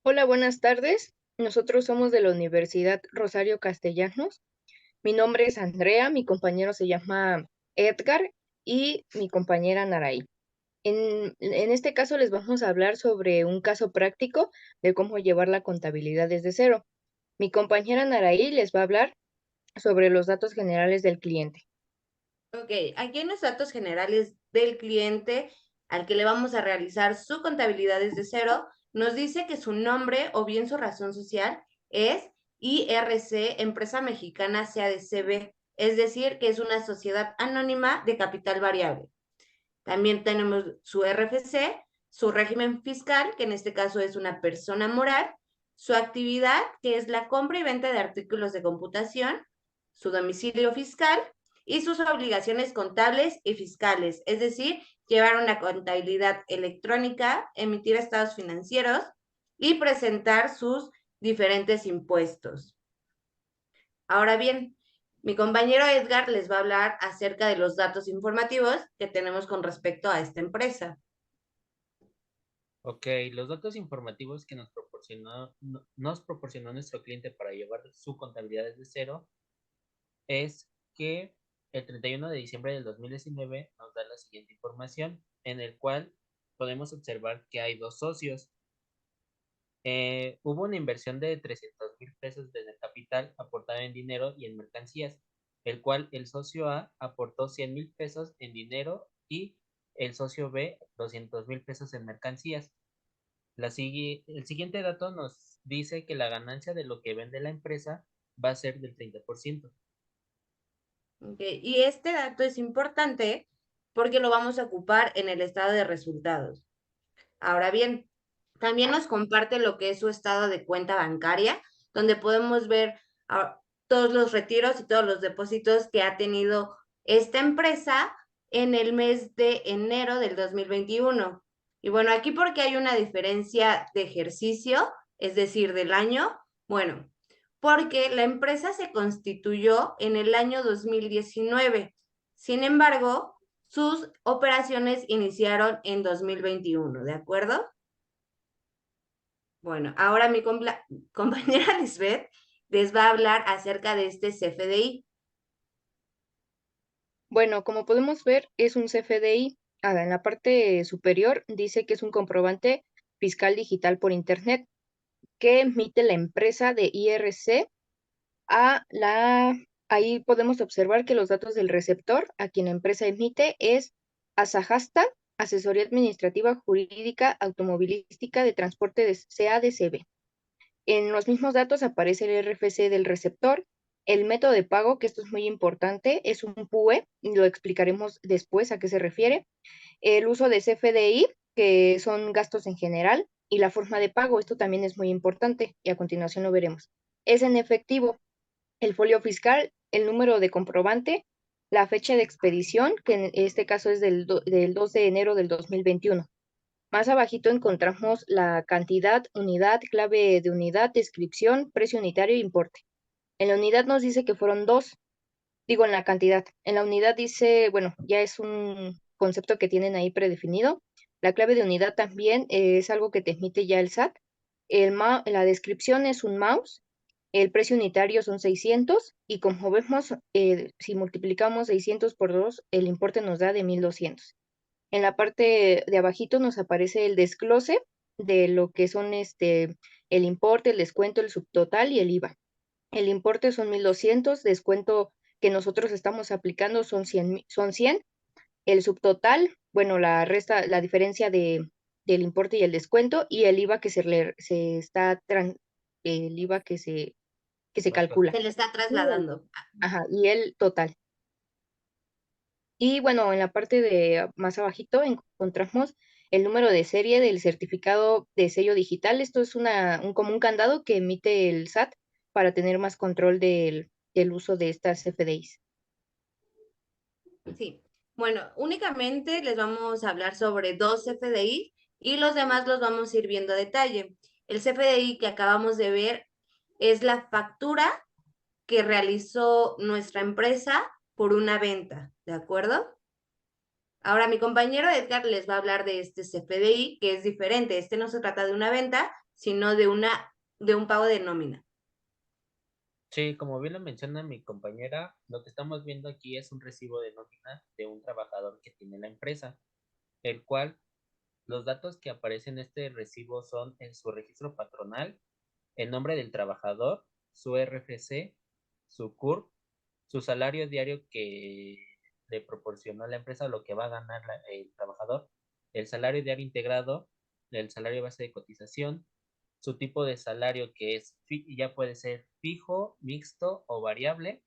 Hola, buenas tardes. Nosotros somos de la Universidad Rosario Castellanos. Mi nombre es Andrea, mi compañero se llama Edgar y mi compañera Naraí. En este caso les vamos a hablar sobre un caso práctico de cómo llevar la contabilidad desde cero. Mi compañera Naraí les va a hablar sobre los datos generales del cliente. Ok, aquí en los datos generales del cliente al que le vamos a realizar su contabilidad desde cero, nos dice que su nombre o bien su razón social es IRC, Empresa Mexicana CADCB, es decir, que es una sociedad anónima de capital variable. También tenemos su RFC, su régimen fiscal, que en este caso es una persona moral, su actividad, que es la compra y venta de artículos de computación, su domicilio fiscal y sus obligaciones contables y fiscales, es decir, llevar una contabilidad electrónica, emitir estados financieros y presentar sus diferentes impuestos. Ahora bien, mi compañero Edgar les va a hablar acerca de los datos informativos que tenemos con respecto a esta empresa. Ok, los datos informativos que nos proporcionó nuestro cliente para llevar su contabilidad desde cero es que el 31 de diciembre del 2019 nos da la siguiente información, en el cual podemos observar que hay dos socios. Hubo una inversión de 300,000 pesos desde el capital aportado en dinero y en mercancías, el cual el socio A aportó 100,000 pesos en dinero y el socio B 200,000 pesos en mercancías. El siguiente dato nos dice que la ganancia de lo que vende la empresa va a ser del 30%. Okay. Y este dato es importante porque lo vamos a ocupar en el estado de resultados. Ahora bien, también nos comparte lo que es su estado de cuenta bancaria, donde podemos ver todos los retiros y todos los depósitos que ha tenido esta empresa en el mes de enero del 2021. Y bueno, aquí porque hay una diferencia de ejercicio, es decir, del año, bueno, porque la empresa se constituyó en el año 2019. Sin embargo, sus operaciones iniciaron en 2021, ¿de acuerdo? Bueno, ahora mi compañera Lisbeth les va a hablar acerca de este CFDI. Bueno, como podemos ver, es un CFDI. En la parte superior dice que es un comprobante fiscal digital por Internet que emite la empresa de IRC a la... Ahí podemos observar que los datos del receptor a quien la empresa emite es Asajasta, Asesoría Administrativa Jurídica Automovilística de Transporte de CADCB. En los mismos datos aparece el RFC del receptor, el método de pago, que esto es muy importante, es un PUE, y lo explicaremos después a qué se refiere, el uso de CFDI, que son gastos en general, y la forma de pago, esto también es muy importante, y a continuación lo veremos. Es en efectivo, el folio fiscal, el número de comprobante, la fecha de expedición, que en este caso es del 2 de enero del 2021. Más abajito encontramos la cantidad, unidad, clave de unidad, descripción, precio unitario e importe. En la unidad nos dice que fueron dos, digo en la cantidad. En la unidad dice, bueno, ya es un concepto que tienen ahí predefinido. La clave de unidad también es algo que te emite ya el SAT. La descripción es un mouse. El precio unitario son 600 y como vemos, si multiplicamos 600 por 2, el importe nos da de 1200. En la parte de abajito nos aparece el desglose de lo que son el importe, el descuento, el subtotal y el IVA. El importe son 1200, descuento que nosotros estamos aplicando son 100. El subtotal, bueno, la diferencia del importe y el descuento y el IVA que el IVA que se calcula. Se le está Y trasladando. ajá, y el total. Y bueno, en la parte de más abajito encontramos el número de serie del certificado de sello digital. Esto es como un candado que emite el SAT para tener más control del uso de estas FDIs. Sí. Bueno, únicamente les vamos a hablar sobre dos CFDI y los demás los vamos a ir viendo a detalle. El CFDI que acabamos de ver es la factura que realizó nuestra empresa por una venta, ¿de acuerdo? Ahora mi compañero Edgar les va a hablar de este CFDI, que es diferente. Este no se trata de una venta, sino de un pago de nómina. Sí, como bien lo menciona mi compañera, lo que estamos viendo aquí es un recibo de nómina de un trabajador que tiene la empresa, el cual los datos que aparecen en este recibo son en su registro patronal, el nombre del trabajador, su RFC, su CURP, su salario diario que le proporcionó la empresa, lo que va a ganar el trabajador, el salario diario integrado, el salario base de cotización, su tipo de salario que es ya puede ser fijo, mixto o variable,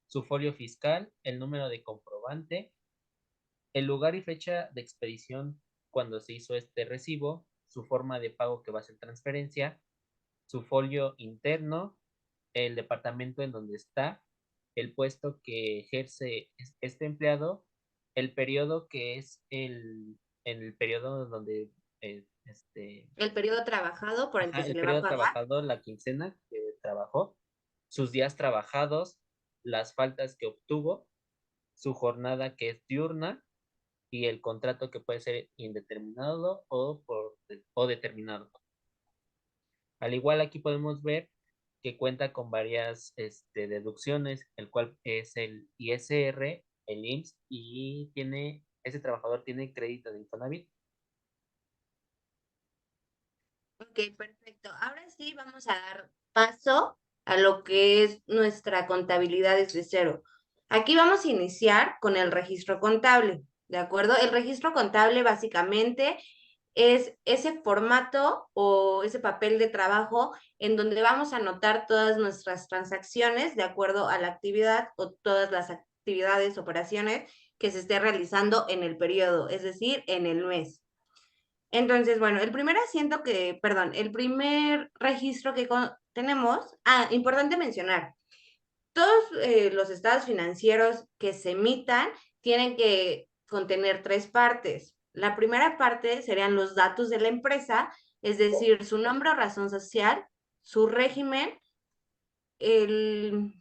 su folio fiscal, el número de comprobante, el lugar y fecha de expedición cuando se hizo este recibo, su forma de pago que va a ser transferencia, su folio interno, el departamento en donde está, el puesto que ejerce este empleado, el periodo que es en el periodo donde El periodo trabajado por el que ajá, se el le va a periodo pagar. trabajado, la quincena que trabajó, sus días trabajados, las faltas que obtuvo, su jornada que es diurna y el contrato que puede ser indeterminado o determinado. Al igual aquí podemos ver que cuenta con varias deducciones, el cual es el ISR, el IMSS y ese trabajador tiene crédito de Infonavit. Ok, perfecto. Ahora sí vamos a dar paso a lo que es nuestra contabilidad desde cero. Aquí vamos a iniciar con el registro contable, ¿de acuerdo? El registro contable básicamente es ese formato o ese papel de trabajo en donde vamos a anotar todas nuestras transacciones de acuerdo a la actividad o todas las actividades, operaciones que se esté realizando en el periodo, es decir, en el mes. Entonces, bueno, el primer registro que tenemos, importante mencionar, todos los estados financieros que se emitan tienen que contener tres partes. La primera parte serían los datos de la empresa, es decir, su nombre o razón social, su régimen, el,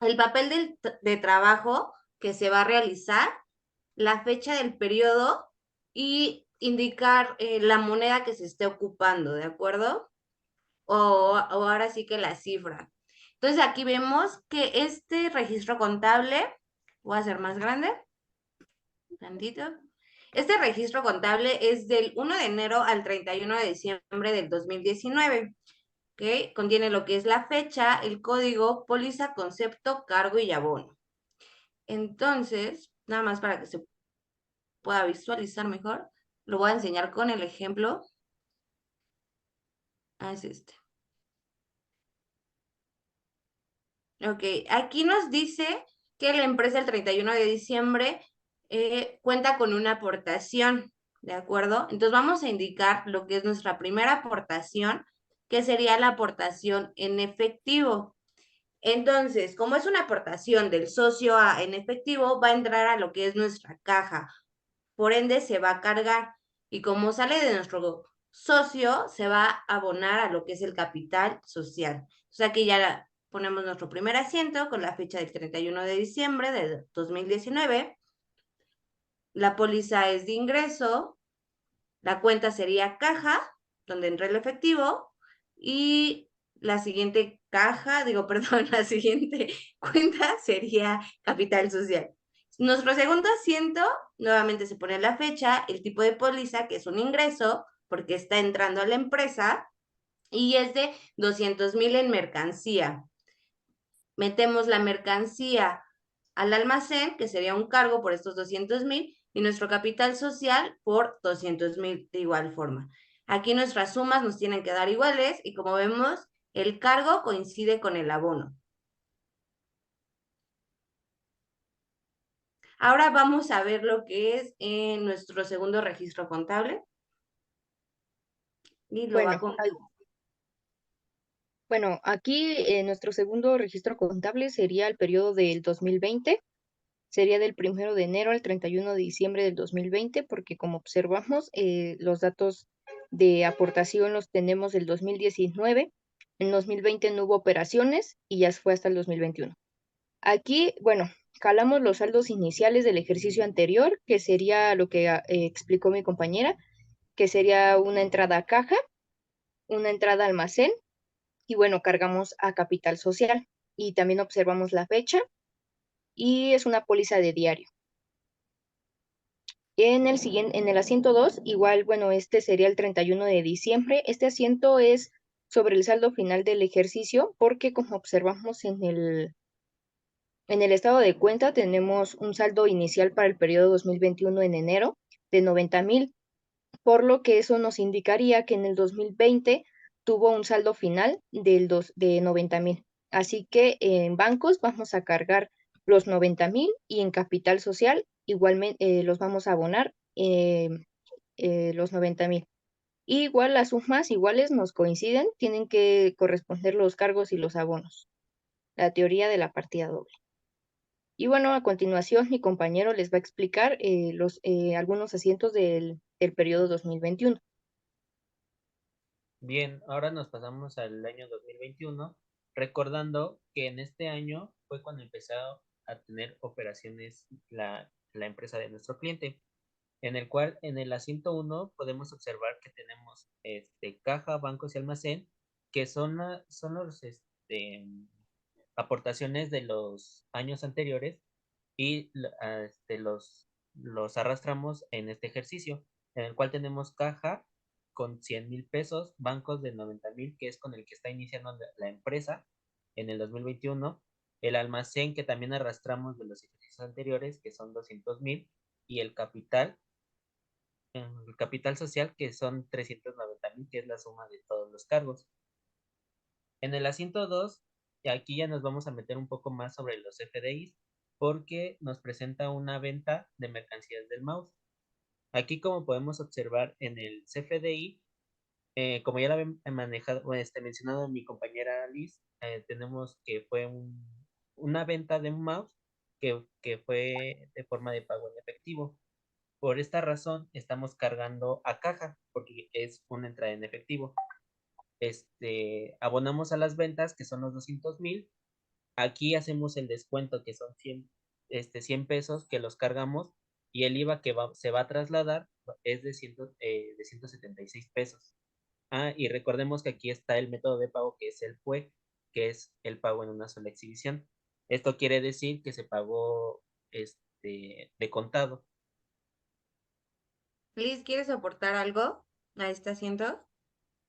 el papel de trabajo que se va a realizar, la fecha del periodo y indicar la moneda que se esté ocupando, ¿de acuerdo? O ahora sí que la cifra. Entonces aquí vemos que este registro contable, voy a hacer más grande, tantito. Este registro contable es del 1 de enero al 31 de diciembre del 2019. ¿Ok? Contiene lo que es la fecha, el código, póliza, concepto, cargo y abono. Entonces, nada más para que se pueda visualizar mejor, lo voy a enseñar con el ejemplo. Es este. Ok, aquí nos dice que la empresa el 31 de diciembre cuenta con una aportación, ¿de acuerdo? Entonces vamos a indicar lo que es nuestra primera aportación, que sería la aportación en efectivo. Entonces, como es una aportación del socio A en efectivo, va a entrar a lo que es nuestra caja. Por ende, se va a cargar. Y como sale de nuestro socio, se va a abonar a lo que es el capital social. O sea, aquí ya ponemos nuestro primer asiento con la fecha del 31 de diciembre de 2019. La póliza es de ingreso. La cuenta sería caja, donde entra el efectivo. Y la siguiente caja, digo, perdón, la siguiente cuenta sería capital social. Nuestro segundo asiento, nuevamente se pone la fecha, el tipo de póliza, que es un ingreso, porque está entrando a la empresa, y es de 200,000 en mercancía. Metemos la mercancía al almacén, que sería un cargo por estos 200,000, y nuestro capital social por 200,000 de igual forma. Aquí nuestras sumas nos tienen que dar iguales, y como vemos, el cargo coincide con el abono. Ahora vamos a ver lo que es nuestro segundo registro contable. Y lo va Bueno, con... bueno, aquí nuestro segundo registro contable sería el periodo del 2020. Sería del 1 de enero al 31 de diciembre del 2020, porque como observamos, los datos de aportación los tenemos del 2019. En 2020 no hubo operaciones y ya fue hasta el 2021. Aquí, bueno, calamos los saldos iniciales del ejercicio anterior, que sería lo que explicó mi compañera, que sería una entrada a caja, una entrada a almacén y bueno, cargamos a capital social y también observamos la fecha y es una póliza de diario. En el asiento 2, igual, bueno, este sería el 31 de diciembre. Este asiento es sobre el saldo final del ejercicio porque como observamos en el estado de cuenta tenemos un saldo inicial para el periodo 2021 en enero de 90,000, por lo que eso nos indicaría que en el 2020 tuvo un saldo final de 90,000. Así que en bancos vamos a cargar los 90,000 y en capital social igualmente los vamos a abonar los 90,000. Igual las sumas iguales nos coinciden, tienen que corresponder los cargos y los abonos. La teoría de la partida doble. Y bueno, a continuación mi compañero les va a explicar algunos asientos del periodo 2021. Bien, ahora nos pasamos al año 2021, recordando que en este año fue cuando empezó a tener operaciones la empresa de nuestro cliente, en el cual en el asiento 1 podemos observar que tenemos caja, bancos y almacén, que son los aportaciones de los años anteriores y los arrastramos en este ejercicio, en el cual tenemos caja con 100,000 pesos, bancos de 90,000, que es con el que está iniciando la empresa en el 2021, el almacén que también arrastramos de los ejercicios anteriores, que son 200,000, y el capital social, que son 390,000, que es la suma de todos los cargos. En el asiento 2, aquí ya nos vamos a meter un poco más sobre los FDIs, porque nos presenta una venta de mercancías del mouse. Aquí, como podemos observar en el CFDI, como ya lo había mencionado mi compañera Liz, tenemos que fue una venta de un mouse que fue de forma de pago en efectivo. Por esta razón, estamos cargando a caja, porque es una entrada en efectivo. Abonamos a las ventas, que son los 200,000. Aquí hacemos el descuento, que son 100 pesos, que los cargamos, y el IVA que se va a trasladar es de 176 pesos. Y recordemos que aquí está el método de pago, que es el PUE, que es el pago en una sola exhibición. Esto quiere decir que se pagó de contado. Liz, ¿quieres aportar algo a este asiento?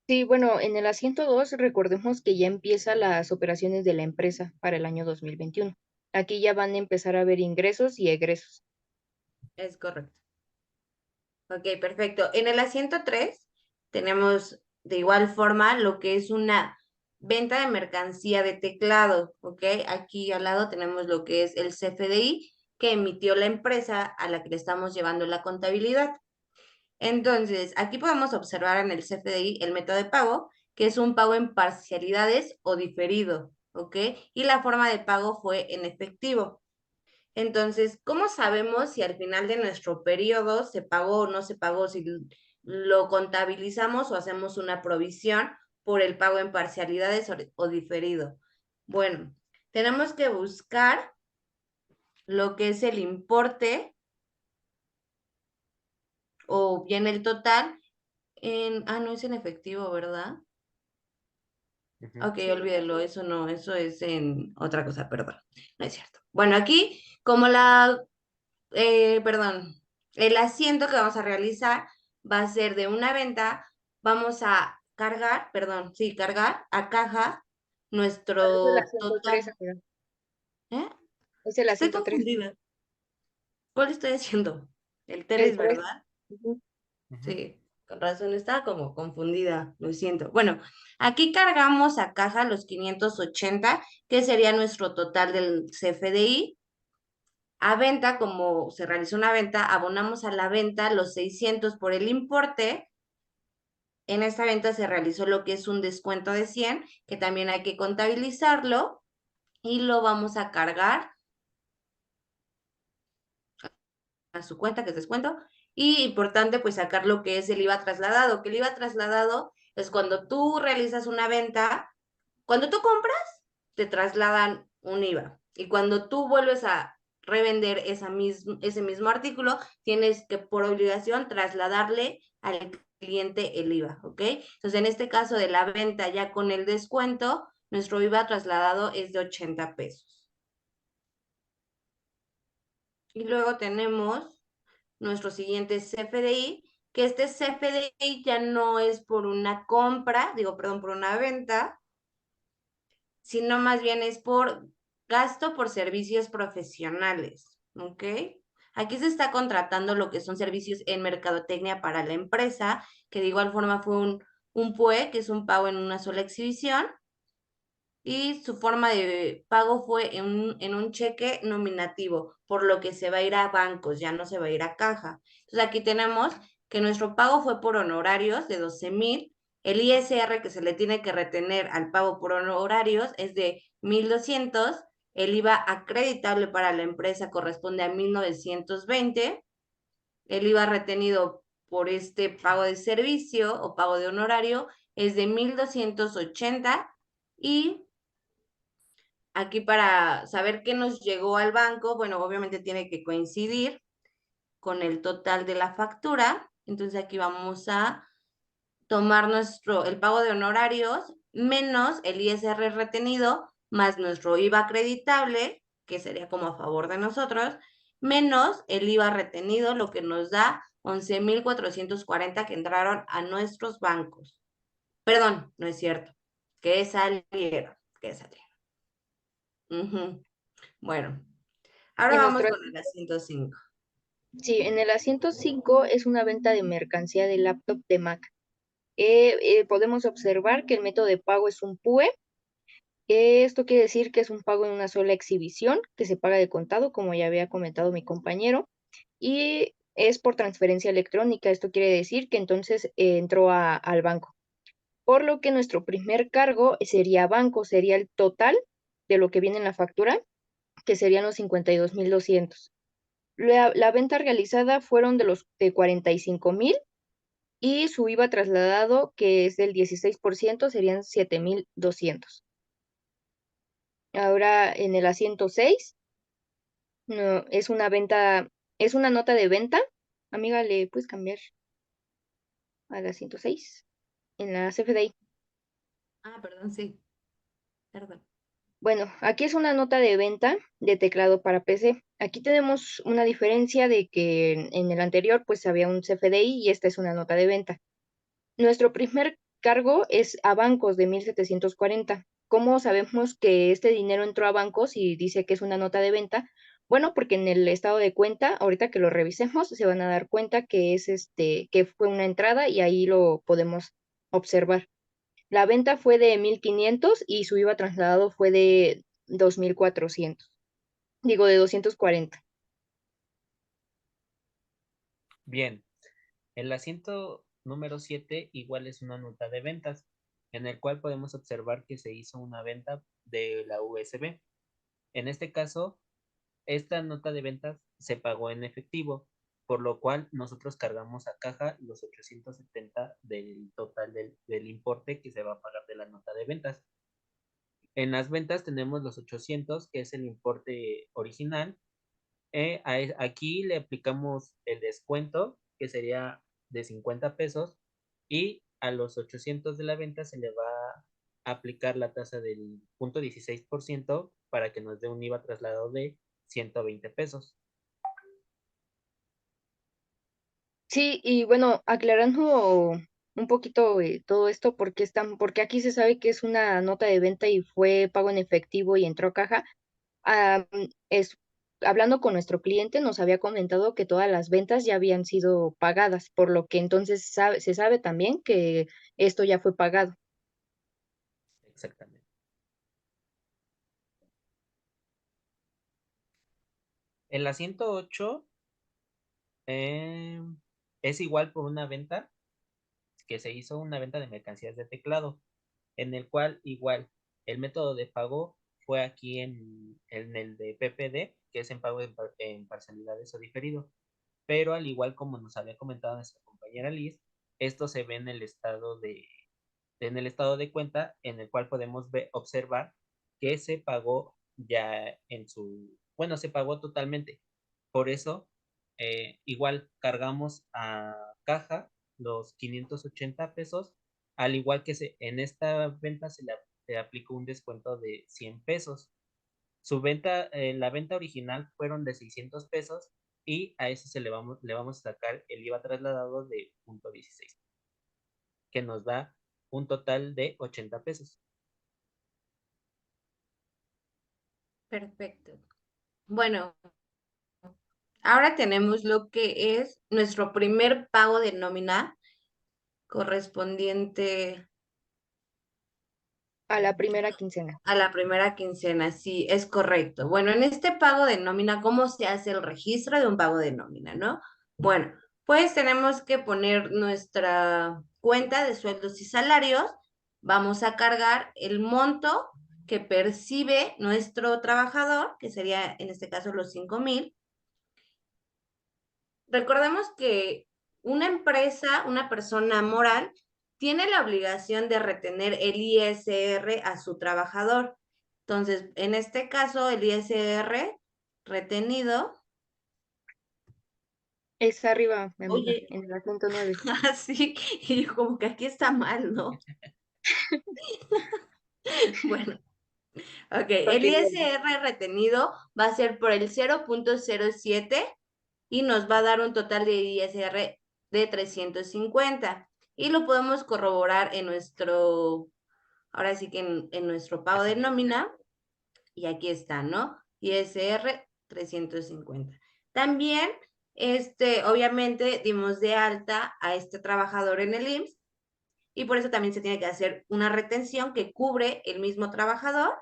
Sí, bueno, en el asiento 2 recordemos que ya empiezan las operaciones de la empresa para el año 2021. Aquí ya van a empezar a haber ingresos y egresos. Es correcto. Ok, perfecto. En el asiento 3 tenemos de igual forma lo que es una venta de mercancía de teclado, ¿ok? Aquí al lado tenemos lo que es el CFDI que emitió la empresa a la que le estamos llevando la contabilidad. Entonces, aquí podemos observar en el CFDI el método de pago, que es un pago en parcialidades o diferido, ¿ok? Y la forma de pago fue en efectivo. Entonces, ¿cómo sabemos si al final de nuestro periodo se pagó o no se pagó? Si lo contabilizamos o hacemos una provisión por el pago en parcialidades o diferido. Bueno, tenemos que buscar lo que es el importe o bien el total no es en efectivo, ¿verdad? Ok, Sí. olvídelo, eso no, eso es en otra cosa, perdón, no es cierto. Bueno, aquí, perdón, el asiento que vamos a realizar va a ser de una venta, vamos a cargar, perdón, sí, cargar a caja Es el nuestro asiento 3, total. amiga. ¿Eh? Es el Estoy asiento 3. confundida. ¿Cuál estoy haciendo? El El 3, 3. ¿verdad? Ujú. Ujú. Sí, con razón, estaba como confundida, lo siento. Bueno, aquí cargamos a caja los 580, que sería nuestro total del CFDI. A venta, como se realizó una venta, abonamos a la venta los 600 por el importe. En esta venta se realizó lo que es un descuento de 100, que también hay que contabilizarlo y lo vamos a cargar a su cuenta, que es descuento. Y importante, pues sacar lo que es el IVA trasladado, que el IVA trasladado es cuando tú realizas una venta, cuando tú compras, te trasladan un IVA. Y cuando tú vuelves a revender ese mismo artículo, tienes que por obligación trasladarle al cliente el IVA, ¿ok? Entonces, en este caso de la venta ya con el descuento, nuestro IVA trasladado es de 80 pesos. Y luego tenemos nuestro siguiente CFDI, que este CFDI ya no es por una compra, por una venta, sino más bien es por gasto por servicios profesionales, ¿ok? Aquí se está contratando lo que son servicios en mercadotecnia para la empresa, que de igual forma fue un PUE, que es un pago en una sola exhibición, y su forma de pago fue en un cheque nominativo, por lo que se va a ir a bancos, ya no se va a ir a caja. Entonces aquí tenemos que nuestro pago fue por honorarios de 12,000, el ISR que se le tiene que retener al pago por honorarios es de 1,200, el IVA acreditable para la empresa corresponde a 1,920, el IVA retenido por este pago de servicio o pago de honorario es de 1,280 y aquí para saber qué nos llegó al banco, bueno, obviamente tiene que coincidir con el total de la factura. Entonces aquí vamos a tomar el pago de honorarios menos el ISR retenido más nuestro IVA acreditable, que sería como a favor de nosotros, menos el IVA retenido, lo que nos da 11,440 que entraron a nuestros bancos. Perdón, no es cierto. Que salieron. Bueno, ahora En vamos nuestro, con el asiento 5. sí, en el asiento 5 es una venta de mercancía de laptop de Mac. Podemos observar que el método de pago es un PUE. Esto quiere decir que es un pago en una sola exhibición, que se paga de contado, como ya había comentado mi compañero, y es por transferencia electrónica. Esto quiere decir que entonces entró al banco. Por lo que nuestro primer cargo sería banco, sería el total de lo que viene en la factura, que serían los 52,200. La venta realizada fueron de los de 45,000 y su IVA trasladado, que es del 16%, serían 7,200. Ahora en el asiento 6, no, es una nota de venta. Amiga, ¿le puedes cambiar al asiento 6 en la CFDI? Ah, perdón, sí, perdón. Bueno, aquí es una nota de venta de teclado para PC. Aquí tenemos una diferencia de que en el anterior pues había un CFDI y esta es una nota de venta. Nuestro primer cargo es a bancos de 1,740. ¿Cómo sabemos que este dinero entró a bancos y dice que es una nota de venta? Bueno, porque en el estado de cuenta, ahorita que lo revisemos, se van a dar cuenta que es que fue una entrada y ahí lo podemos observar. La venta fue de 1,500 y su IVA trasladado fue de 2,400. Digo, de 240. Bien, el asiento número 7 igual es una nota de ventas, en el cual podemos observar que se hizo una venta de la USB. En este caso, esta nota de ventas se pagó en efectivo, por lo cual nosotros cargamos a caja los 870 del total del importe que se va a pagar de la nota de ventas. En las ventas tenemos los 800, que es el importe original. Aquí le aplicamos el descuento, que sería de 50 pesos, y a los 800 de la venta se le va a aplicar la tasa del 0,16% para que nos dé un IVA trasladado de 120 pesos. Sí, y bueno, aclarando un poquito todo esto, porque aquí se sabe que es una nota de venta y fue pago en efectivo y entró a caja. ah, es, Hablando con nuestro cliente, nos había comentado que todas las ventas ya habían sido pagadas, por lo que entonces se sabe también que esto ya fue pagado. Exactamente. El asiento 8 es igual por una venta que se hizo una venta de mercancías de teclado, en el cual igual el método de pago fue aquí en el de PPD, que es en pago en parcialidades o diferido. Pero al igual como nos había comentado nuestra compañera Liz, esto se ve en el estado de cuenta, en el cual podemos observar que se pagó ya bueno, se pagó totalmente. Por eso, igual cargamos a caja los 580 pesos, al igual que en esta venta se aplicó un descuento de 100 pesos. La venta original fueron de 600 pesos y a ese le vamos a sacar el IVA trasladado de 0.16, que nos da un total de 80 pesos. Perfecto. Bueno, ahora tenemos lo que es nuestro primer pago de nómina correspondiente A la primera quincena. a la primera quincena. Sí, es correcto. Bueno, en este pago de nómina, ¿cómo se hace el registro de un pago de nómina, no? Bueno, pues tenemos que poner nuestra cuenta de sueldos y salarios. Vamos a cargar el monto que percibe nuestro trabajador, que sería en este caso los 5,000. Recordemos que una empresa, una persona moral, tiene la obligación de retener el ISR a su trabajador. Entonces, en este caso, el ISR retenido. Es arriba, mi amiga, Oye, en el asiento 9. así, y yo como que aquí está mal, ¿no? Bueno, ok, el Continúa. ISR retenido va a ser por el 0.07 y nos va a dar un total de ISR de 350. Y lo podemos corroborar en ahora sí que en nuestro pago de nómina, y aquí está, ¿no? ISR 350. También, obviamente, dimos de alta a este trabajador en el IMSS, y por eso también se tiene que hacer una retención que cubre el mismo trabajador,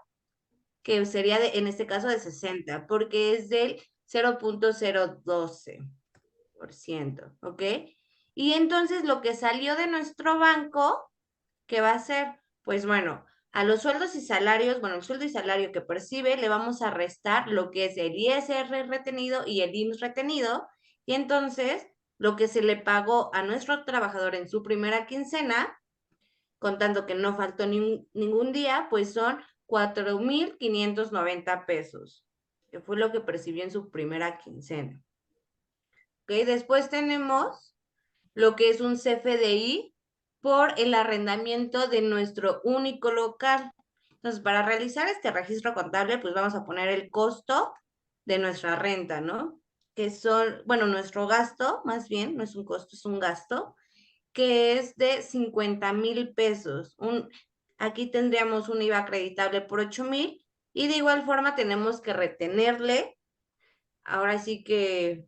que sería en este caso de 60, porque es del 0.012%, ¿ok? Y entonces lo que salió de nuestro banco, ¿qué va a ser? Pues bueno, a los sueldos y salarios, bueno, el sueldo y salario que percibe, le vamos a restar lo que es el ISR retenido y el IMSS retenido, y entonces lo que se le pagó a nuestro trabajador en su primera quincena, contando que no faltó ningún día, pues son 4,590 pesos, que fue lo que percibió en su primera quincena. ¿Ok? Después tenemos lo que es un CFDI por el arrendamiento de nuestro único local. Entonces, para realizar este registro contable, pues vamos a poner el costo de nuestra renta, ¿no? Que son, bueno, nuestro gasto, más bien, no es un costo, es un gasto, que es de 50,000 pesos. Aquí tendríamos un IVA acreditable por 8,000 y de igual forma tenemos que retenerle, ahora sí que,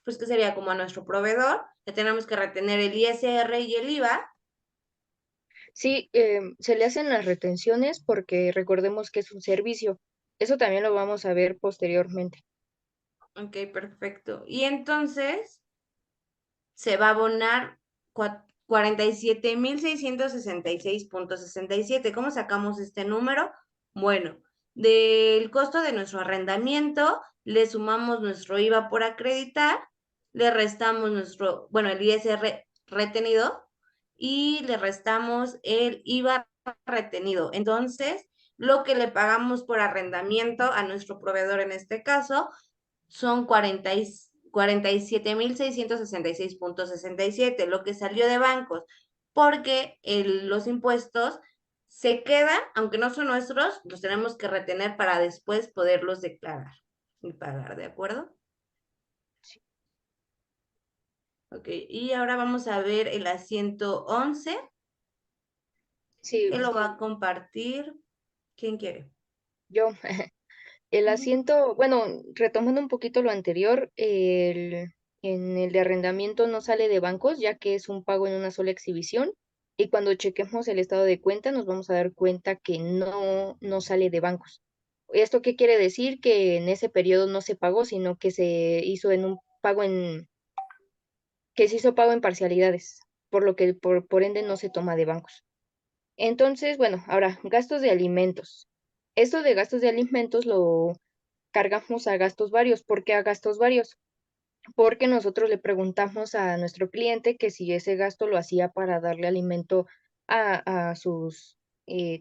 pues que sería como a nuestro proveedor, le tenemos que retener el ISR y el IVA. Sí, se le hacen las retenciones porque recordemos que es un servicio. Eso también lo vamos a ver posteriormente. Ok, perfecto. Y entonces se va a abonar 47,666,67. ¿Cómo sacamos este número? Bueno, del costo de nuestro arrendamiento, le sumamos nuestro IVA por acreditar, le restamos el ISR retenido y le restamos el IVA retenido. Entonces, lo que le pagamos por arrendamiento a nuestro proveedor en este caso son 47,666,67, lo que salió de bancos, porque los impuestos se quedan, aunque no son nuestros, los tenemos que retener para después poderlos declarar y pagar, ¿de acuerdo? Ok, y ahora vamos a ver el asiento 11, Sí, que lo va a compartir. ¿Quién quiere? yo, el Ujú. asiento, bueno, retomando un poquito lo anterior, en el de arrendamiento no sale de bancos, ya que es un pago en una sola exhibición. Y cuando chequemos el estado de cuenta, nos vamos a dar cuenta que no sale de bancos. ¿Esto qué quiere decir? Que en ese periodo no se pagó, sino que se hizo en un pago que se hizo pago en parcialidades, por lo que por ende no se toma de bancos. Entonces, bueno, ahora, gastos de alimentos. Esto de gastos de alimentos lo cargamos a gastos varios. ¿Por qué a gastos varios? Porque nosotros le preguntamos a nuestro cliente que si ese gasto lo hacía para darle alimento a sus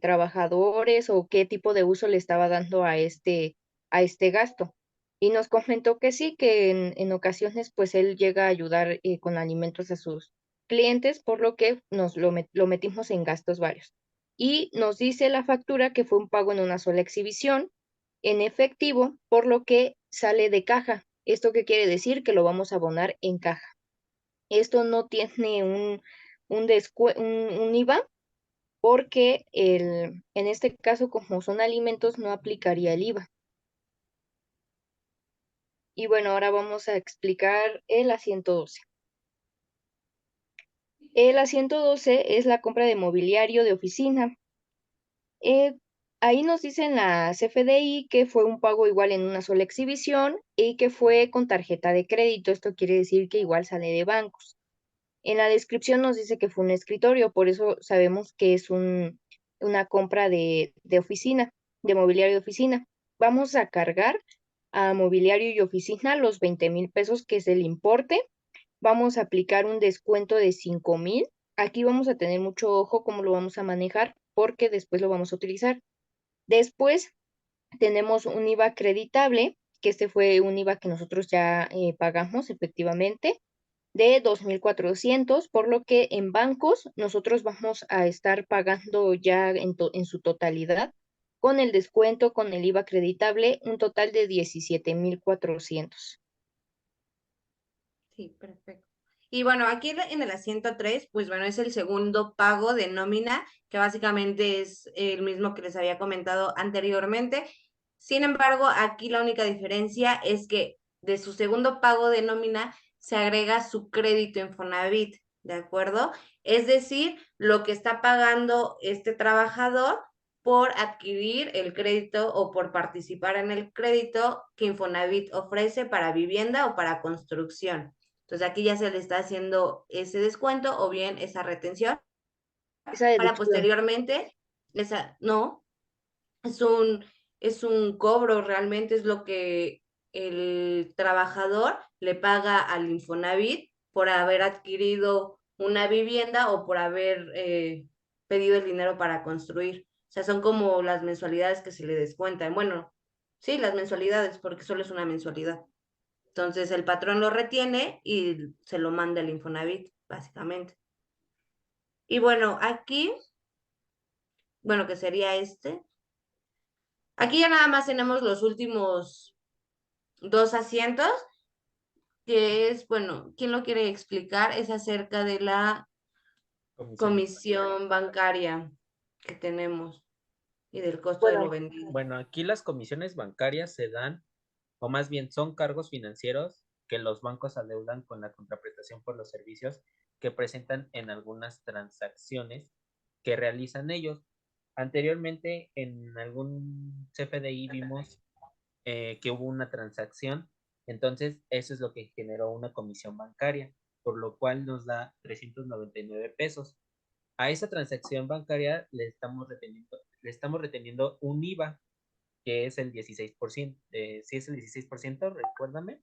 trabajadores o qué tipo de uso le estaba dando a este gasto. Y nos comentó que sí, que en ocasiones pues él llega a ayudar con alimentos a sus clientes, por lo que lo metimos en gastos varios. Y nos dice la factura que fue un pago en una sola exhibición, en efectivo, por lo que sale de caja. ¿Esto qué quiere decir? Que lo vamos a abonar en caja. Esto no tiene un IVA porque en este caso, como son alimentos, no aplicaría el IVA. Y bueno, ahora vamos a explicar el asiento 12. El asiento 12 es la compra de mobiliario de oficina. Eh, Ahí nos dicen la CFDI que fue un pago igual en una sola exhibición y que fue con tarjeta de crédito. Esto quiere decir que igual sale de bancos. En la descripción nos dice que fue un escritorio, por eso sabemos que es una compra de oficina, de mobiliario de oficina. Vamos a cargar a mobiliario y oficina los 20,000 pesos, que es el importe. Vamos a aplicar un descuento de 5,000. Aquí vamos a tener mucho ojo cómo lo vamos a manejar, porque después lo vamos a utilizar. Después tenemos un IVA acreditable, que este fue un IVA que nosotros ya pagamos efectivamente, de 2,400, por lo que en bancos nosotros vamos a estar pagando ya en su totalidad, con el descuento, con el IVA acreditable, un total de 17,400. Sí, perfecto. Y bueno, aquí en el asiento 3, pues bueno, es el segundo pago de nómina, que básicamente es el mismo que les había comentado anteriormente. Sin embargo, aquí la única diferencia es que de su segundo pago de nómina se agrega su crédito Infonavit, ¿de acuerdo? Es decir, lo que está pagando este trabajador por adquirir el crédito o por participar en el crédito que Infonavit ofrece para vivienda o para construcción. Entonces aquí ya se le está haciendo ese descuento o bien esa retención Esa para deducción. posteriormente, no, es es un cobro, realmente es lo que el trabajador le paga al Infonavit por haber adquirido una vivienda o por haber pedido el dinero para construir. O sea, son como las mensualidades que se le descuentan. Bueno, sí, las mensualidades, porque solo es una mensualidad. Entonces el patrón lo retiene y se lo manda el Infonavit, básicamente. Y bueno, aquí, bueno, que sería este. Aquí ya nada más tenemos los últimos dos asientos, que es, bueno, ¿quién lo quiere explicar? Es acerca de la Comisión. comisión bancaria que tenemos y del costo de lo Bueno, vendido. Bueno, aquí las comisiones bancarias se dan, o más bien son cargos financieros que los bancos adeudan con la contraprestación por los servicios que presentan en algunas transacciones que realizan ellos. Anteriormente, en algún CFDI vimos que hubo una transacción, entonces eso es lo que generó una comisión bancaria, por lo cual nos da 399 pesos. A esa transacción bancaria le estamos reteniendo un IVA, que es el 16%. Si es el 16%, recuérdame.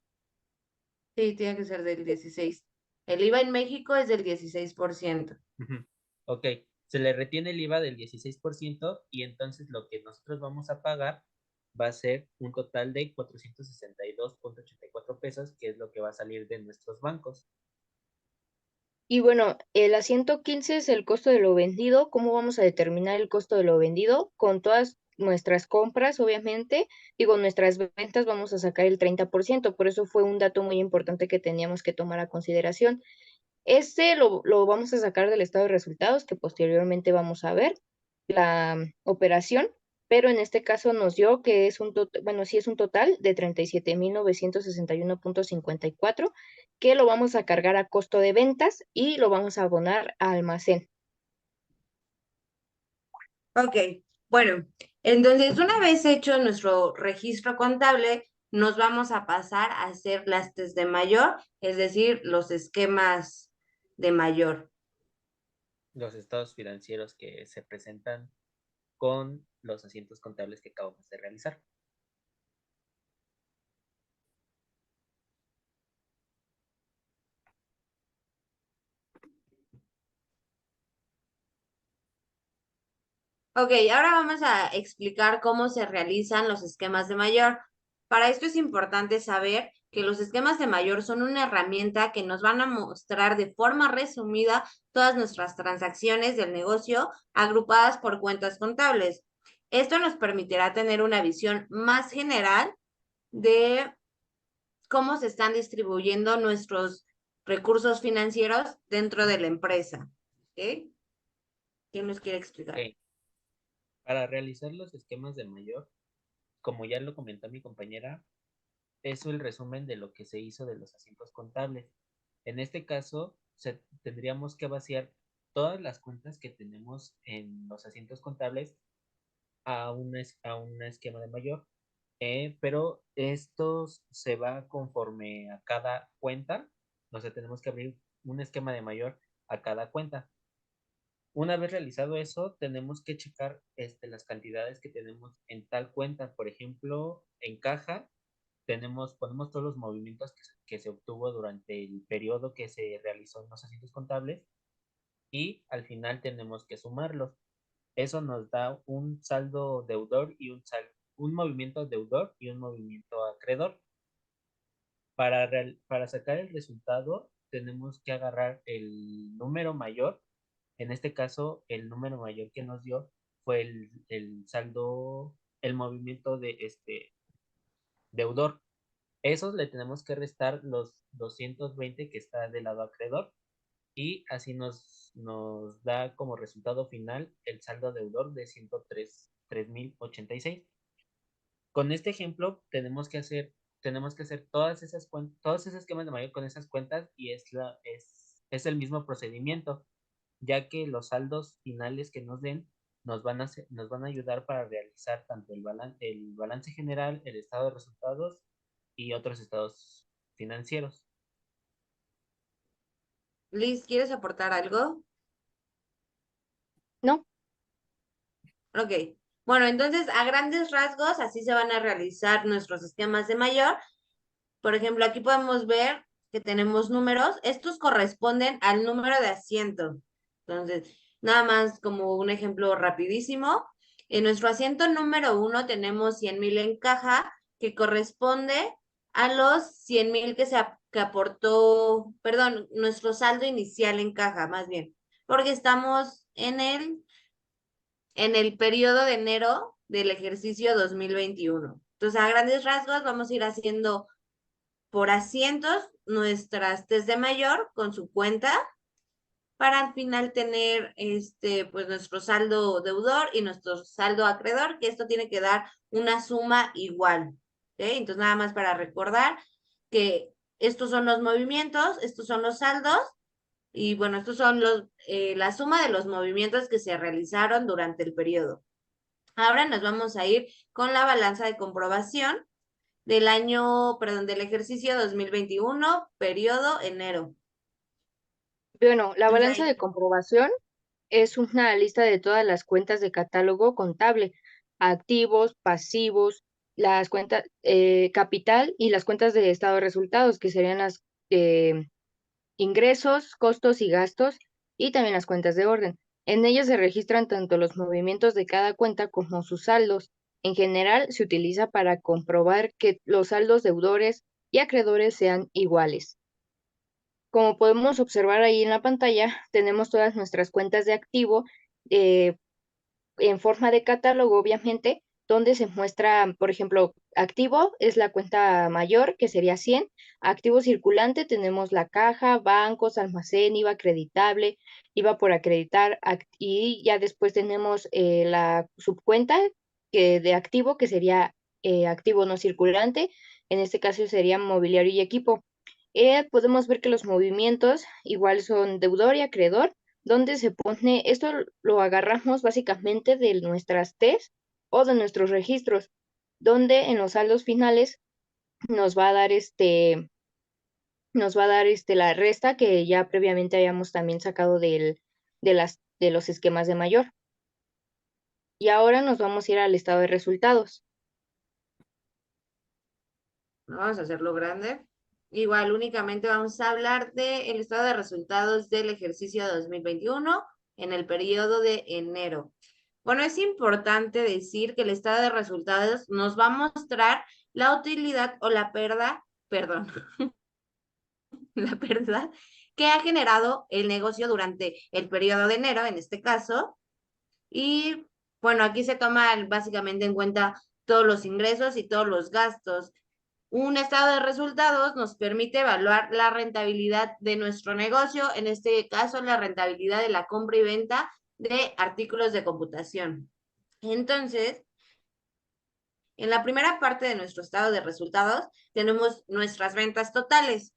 Sí, tiene que ser del 16. El IVA en México es del 16%. Ujú. Ok, se le retiene el IVA del 16% y entonces lo que nosotros vamos a pagar va a ser un total de 462,84 pesos, que es lo que va a salir de nuestros bancos. y bueno, el asiento 15 es el costo de lo vendido. ¿Cómo vamos a determinar el costo de lo vendido? Con todas nuestras compras, obviamente, y con nuestras ventas vamos a sacar el 30%. Por eso fue un dato muy importante que teníamos que tomar a consideración. Este lo vamos a sacar del estado de resultados, que posteriormente vamos a ver la operación, pero en este caso nos dio que es un total, bueno, sí es un total de 37,961,54, que lo vamos a cargar a costo de ventas y lo vamos a abonar a almacén. Ok, bueno, entonces una vez hecho nuestro registro contable, nos vamos a pasar a hacer las test de mayor, es decir, los esquemas de mayor. Los estados financieros que se presentan con los asientos contables que acabamos de realizar. Ok, ahora vamos a explicar cómo se realizan los esquemas de mayor. Para esto es importante saber que los esquemas de mayor son una herramienta que nos van a mostrar de forma resumida todas nuestras transacciones del negocio agrupadas por cuentas contables. Esto nos permitirá tener una visión más general de cómo se están distribuyendo nuestros recursos financieros dentro de la empresa. ¿Okay? ¿Quién nos quiere explicar? Ok. Para realizar los esquemas de mayor, como ya lo comentó mi compañera, es el resumen de lo que se hizo de los asientos contables. En este caso, tendríamos que vaciar todas las cuentas que tenemos en los asientos contables a un esquema de mayor, pero esto se va conforme a cada cuenta, o sea, tenemos que abrir un esquema de mayor a cada cuenta. Una vez realizado eso, tenemos que checar las cantidades que tenemos en tal cuenta. Por ejemplo, en caja ponemos todos los movimientos que se obtuvo durante el periodo que se realizó en los asientos contables y al final tenemos que sumarlos. Eso nos da un saldo deudor y un movimiento deudor y un movimiento acreedor. Para sacar el resultado, tenemos que agarrar el número mayor. En este caso, el número mayor que nos dio fue el saldo, el movimiento de deudor. Esos le tenemos que restar los 220 que está del lado acreedor y así nos da como resultado final el saldo deudor de 103,086. Con este ejemplo tenemos que hacer todas esas todos esos esquemas de mayor con esas cuentas y es el mismo procedimiento, ya que los saldos finales que nos den nos van a ayudar para realizar tanto el balance general, el estado de resultados y otros estados financieros. Liz, ¿quieres aportar algo? No, Ok. Bueno, entonces a grandes rasgos así se van a realizar nuestros esquemas de mayor. Por ejemplo, aquí podemos ver que tenemos números. Estos corresponden al número de asiento. Entonces, nada más como un ejemplo rapidísimo. En nuestro asiento número 1 tenemos 100,000 en caja, que corresponde a los 100,000 que aportó, perdón, nuestro saldo inicial en caja, más bien, porque estamos en el periodo de enero del ejercicio 2021. Entonces, a grandes rasgos, vamos a ir haciendo por asientos nuestras test de mayor con su cuenta para al final tener pues nuestro saldo deudor y nuestro saldo acreedor, que esto tiene que dar una suma igual. ¿Okay? Entonces, nada más para recordar que estos son los movimientos, estos son los saldos, y bueno, estos son la suma de los movimientos que se realizaron durante el periodo. Ahora nos vamos a ir con la balanza de comprobación del del ejercicio 2021, periodo enero. bueno, la Entonces balanza ahí, de comprobación es una lista de todas las cuentas de catálogo contable, activos, pasivos, las cuentas capital y las cuentas de estado de resultados, que serían las ingresos, costos y gastos, y también las cuentas de orden. En ellas se registran tanto los movimientos de cada cuenta como sus saldos. En general, se utiliza para comprobar que los saldos deudores y acreedores sean iguales. Como podemos observar ahí en la pantalla, tenemos todas nuestras cuentas de activo eh, en forma de catálogo, obviamente, donde se muestra, por ejemplo, activo es la cuenta mayor, que sería 100. Activo circulante tenemos la caja, bancos, almacén, IVA acreditable, IVA por acreditar, y ya después tenemos la subcuenta de activo, que sería activo no circulante, en este caso sería mobiliario y equipo. Podemos ver que los movimientos igual son deudor y acreedor, donde se pone, esto lo agarramos básicamente de nuestras T's o de nuestros registros, donde en los saldos finales nos va a dar la resta que ya previamente habíamos también sacado de los esquemas de mayor. Y ahora nos vamos a ir al estado de resultados. vamos a hacerlo grande. Igual, únicamente vamos a hablar del estado de resultados del ejercicio 2021 en el periodo de enero. Bueno, es importante decir que el estado de resultados nos va a mostrar la utilidad o la pérdida, perdón, la pérdida que ha generado el negocio durante el periodo de enero, en este caso. Y bueno, aquí se toma básicamente en cuenta todos los ingresos y todos los gastos. Un estado de resultados nos permite evaluar la rentabilidad de nuestro negocio, en este caso la rentabilidad de la compra y venta de artículos de computación. Entonces, en la primera parte de nuestro estado de resultados tenemos nuestras ventas totales,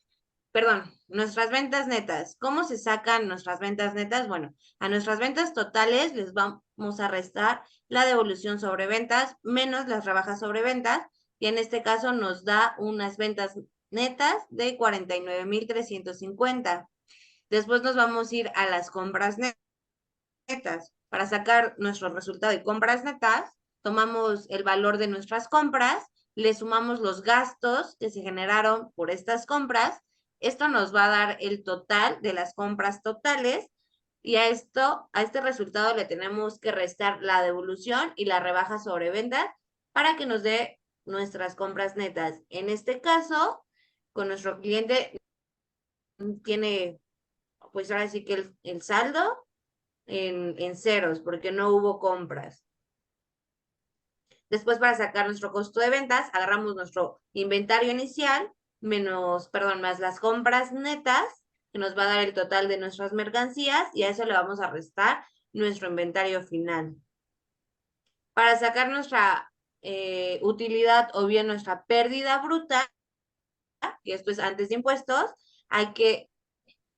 perdón, nuestras ventas netas. ¿Cómo se sacan nuestras ventas netas? Bueno, a nuestras ventas totales les vamos a restar la devolución sobre ventas menos las rebajas sobre ventas, y en este caso nos da unas ventas netas de 49,350. Después nos vamos a ir a las compras netas. Para sacar nuestro resultado de compras netas, tomamos el valor de nuestras compras, le sumamos los gastos que se generaron por estas compras. Esto nos va a dar el total de las compras totales, y a este resultado le tenemos que restar la devolución y la rebaja sobre ventas para que nos dé nuestras compras netas. En este caso, con nuestro cliente tiene, pues ahora sí que el saldo en ceros, porque no hubo compras. Después, para sacar nuestro costo de ventas, agarramos nuestro inventario inicial más las compras netas, que nos va a dar el total de nuestras mercancías, y a eso le vamos a restar nuestro inventario final. Para sacar nuestra utilidad o bien nuestra pérdida bruta, que esto es antes de impuestos, hay que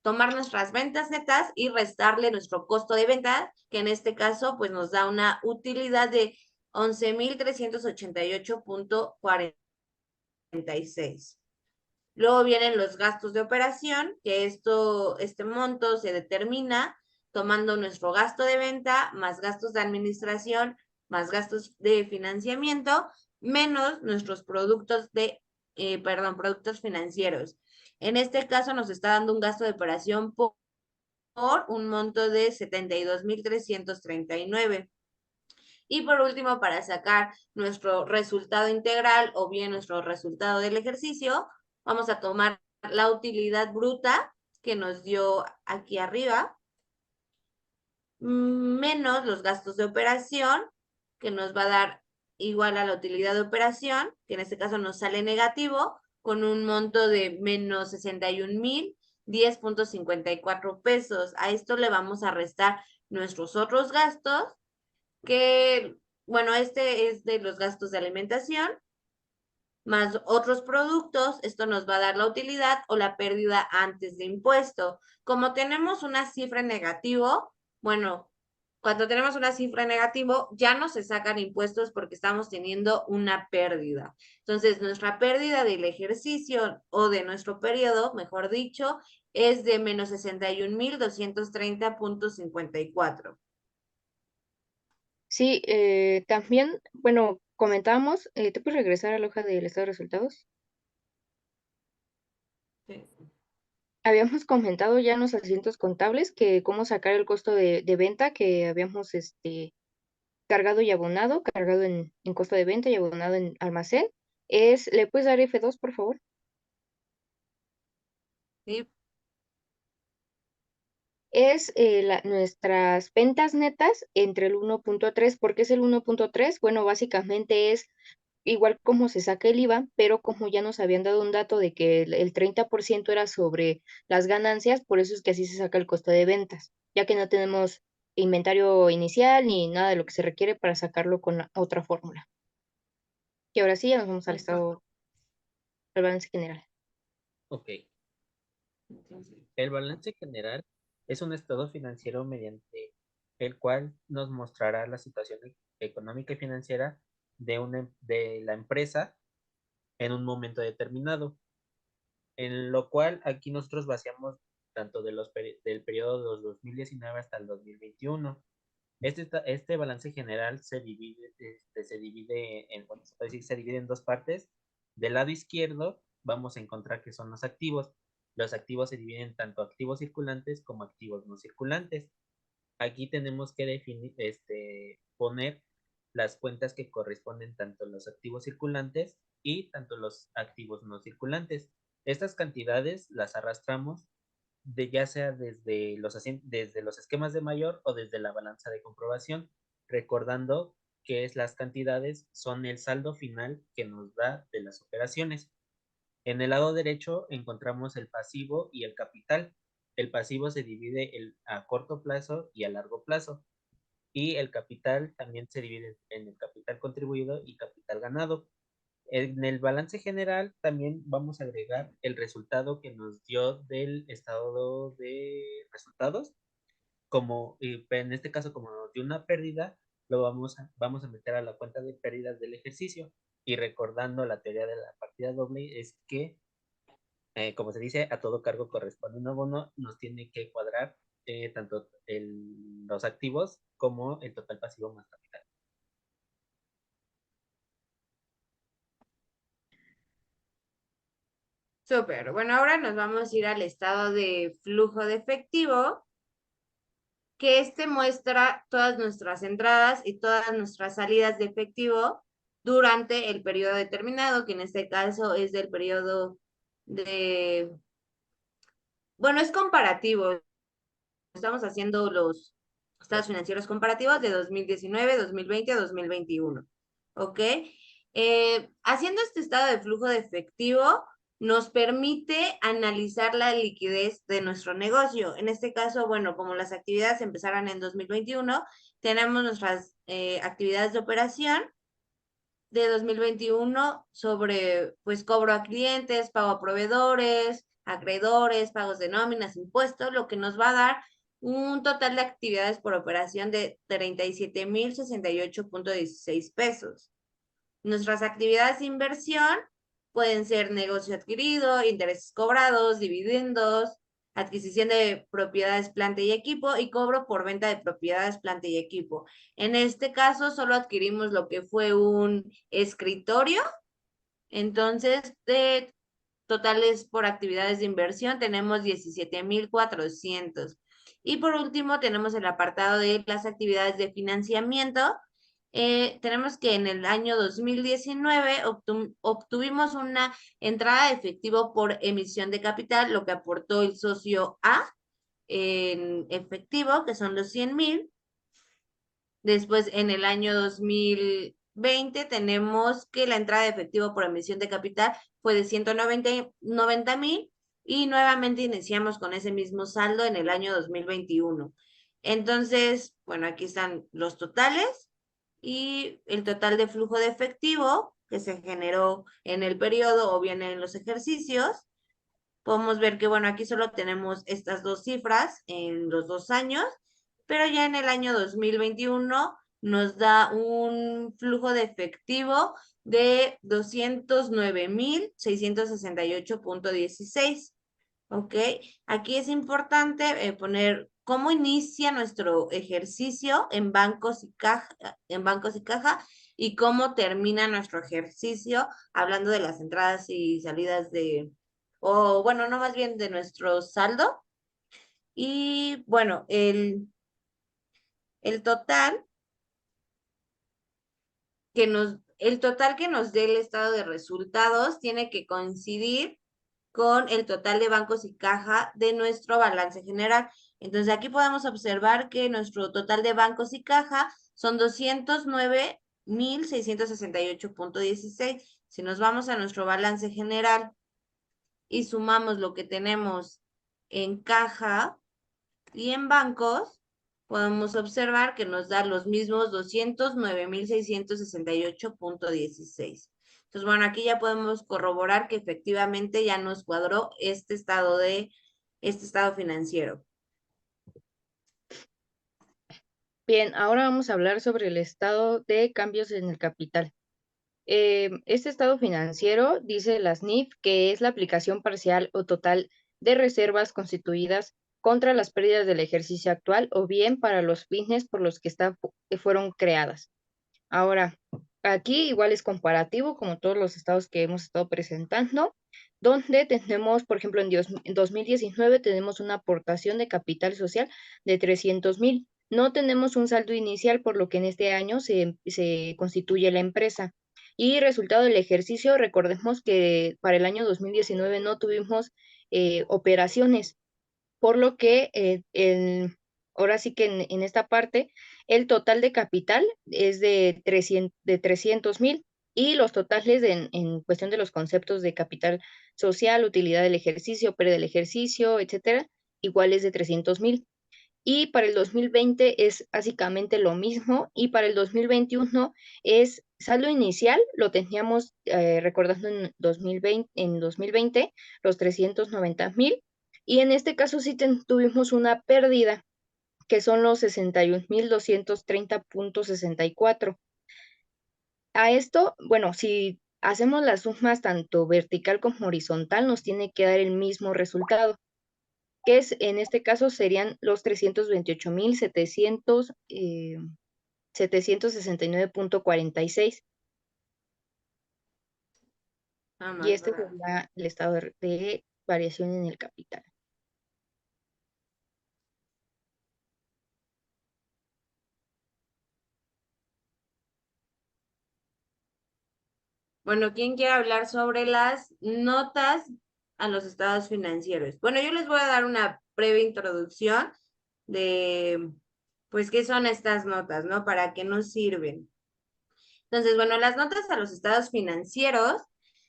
tomar nuestras ventas netas y restarle nuestro costo de venta, que en este caso pues nos da una utilidad de 11,388,46. Luego vienen los gastos de operación, que este monto se determina tomando nuestro gasto de venta más gastos de administración más gastos de financiamiento menos nuestros productos productos financieros. En este caso nos está dando un gasto de operación por un monto de 72,339. Y por último, para sacar nuestro resultado integral o bien nuestro resultado del ejercicio, vamos a tomar la utilidad bruta que nos dio aquí arriba, menos los gastos de operación, que nos va a dar igual a la utilidad de operación, que en este caso nos sale negativo, con un monto de menos 61,010,54 pesos. A esto le vamos a restar nuestros otros gastos, que, bueno, este es de los gastos de alimentación, más otros productos. Esto nos va a dar la utilidad o la pérdida antes de impuesto. Como tenemos una cifra en negativo, bueno, cuando tenemos una cifra en negativo, ya no se sacan impuestos porque estamos teniendo una pérdida. Entonces, nuestra pérdida del ejercicio o de nuestro periodo, mejor dicho, es de menos 61,230,54. Sí, también, bueno, comentábamos, ¿te puedes regresar a la hoja del estado de resultados? Sí. Habíamos comentado ya en los asientos contables que cómo sacar el costo de venta que habíamos cargado y abonado, cargado en costo de venta y abonado en almacén. ¿Le puedes dar F2, por favor? Sí. Es nuestras ventas netas entre el 1.3. ¿Por qué es el 1.3? Bueno, básicamente es igual como se saca el IVA, pero como ya nos habían dado un dato de que el 30% era sobre las ganancias, por eso es que así se saca el costo de ventas, ya que no tenemos inventario inicial ni nada de lo que se requiere para sacarlo con la otra fórmula. Y ahora sí, ya nos vamos al estado, al balance general. Ok. El balance general es un estado financiero mediante el cual nos mostrará la situación económica y financiera de la empresa en un momento determinado, en lo cual aquí nosotros vaciamos tanto del periodo de los 2019 hasta el 2021. Este balance general bueno, se puede decir, se divide en dos partes. Del lado izquierdo vamos a encontrar que son los activos. Los activos se dividen tanto activos circulantes como activos no circulantes. Aquí tenemos que poner las cuentas que corresponden tanto a los activos circulantes y tanto los activos no circulantes. Estas cantidades las arrastramos ya sea desde los esquemas de mayor o desde la balanza de comprobación, recordando que las cantidades son el saldo final que nos da de las operaciones. En el lado derecho encontramos el pasivo y el capital. El pasivo se divide a corto plazo y a largo plazo. Y el capital también se divide en el capital contribuido y capital ganado. En el balance general también vamos a agregar el resultado que nos dio del estado de resultados. En este caso, como nos dio una pérdida, lo vamos a meter a la cuenta de pérdidas del ejercicio. Y recordando la teoría de la partida doble, es que, como se dice, a todo cargo corresponde un abono, nos tiene que cuadrar tanto los activos como el total pasivo más capital. Súper. Bueno, ahora nos vamos a ir al estado de flujo de efectivo, que este muestra todas nuestras entradas y todas nuestras salidas de efectivo durante el periodo determinado, que en este caso es del periodo de... Bueno, es comparativo. Estamos haciendo los estados financieros comparativos de 2019, 2020, 2021. ¿Ok? Haciendo este estado de flujo de efectivo, nos permite analizar la liquidez de nuestro negocio. En este caso, bueno, como las actividades empezaron en 2021, tenemos nuestras actividades de operación de 2021 sobre, pues, cobro a clientes, pago a proveedores, acreedores, pagos de nóminas, impuestos, lo que nos va a dar un total de actividades por operación de 37,068.16 pesos. Nuestras actividades de inversión pueden ser negocio adquirido, intereses cobrados, dividendos, adquisición de propiedades, planta y equipo y cobro por venta de propiedades, planta y equipo. En este caso solo adquirimos lo que fue un escritorio. Entonces, de totales por actividades de inversión tenemos 17,400. Y por último tenemos el apartado de las actividades de financiamiento. Tenemos que en el año 2019 obtuvimos una entrada de efectivo por emisión de capital, lo que aportó el socio A en efectivo, que son los 100,000. Después, en el año 2020, tenemos que la entrada de efectivo por emisión de capital fue de 190,000 y nuevamente iniciamos con ese mismo saldo en el año 2021. Entonces, bueno, aquí están los totales y el total de flujo de efectivo que se generó en el periodo o bien en los ejercicios. Podemos ver que, bueno, aquí solo tenemos estas dos cifras en los 2 años, pero ya en el año 2021 nos da un flujo de efectivo de 209,668.16. ¿Ok? Aquí es importante poner cómo inicia nuestro ejercicio en bancos y caja y cómo termina nuestro ejercicio, hablando de las entradas y salidas o bueno, no más bien de nuestro saldo. Y bueno, el total el total que nos dé el estado de resultados tiene que coincidir con el total de bancos y caja de nuestro balance general. Entonces aquí podemos observar que nuestro total de bancos y caja son 209,668.16. Si nos vamos a nuestro balance general y sumamos lo que tenemos en caja y en bancos, podemos observar que nos da los mismos 209,668.16. Entonces, bueno, aquí ya podemos corroborar que efectivamente ya nos cuadró este estado financiero. Bien, ahora vamos a hablar sobre el estado de cambios en el capital. Este estado financiero, dice la SNIF, que es la aplicación parcial o total de reservas constituidas contra las pérdidas del ejercicio actual o bien para los fines por los que fueron creadas. Ahora, aquí igual es comparativo, como todos los estados que hemos estado presentando, donde tenemos, por ejemplo, en 2019 tenemos una aportación de capital social de 300,000. No tenemos un saldo inicial, por lo que en este año se constituye la empresa. Y resultado del ejercicio, recordemos que para el año 2019 no tuvimos operaciones, por lo que ahora sí que en esta parte el total de capital es de 300,000 y los totales en cuestión de los conceptos de capital social, utilidad del ejercicio, pérdida del ejercicio, etcétera, igual es de 300,000. Y para el 2020 es básicamente lo mismo y para el 2021 es saldo inicial, lo teníamos recordando en 2020 los 390,000 y en este caso sí tuvimos una pérdida que son los 61,230,64. A esto, bueno, si hacemos las sumas tanto vertical como horizontal, nos tiene que dar el mismo resultado, que es, en este caso serían los 328,769,46. Ah, Y más este barato. sería el estado de variación en el capital. Bueno, ¿quién quiere hablar sobre las notas a los estados financieros? Bueno, yo les voy a dar una breve introducción de, pues, qué son estas notas, ¿no? ¿Para qué nos sirven? Entonces, bueno, las notas a los estados financieros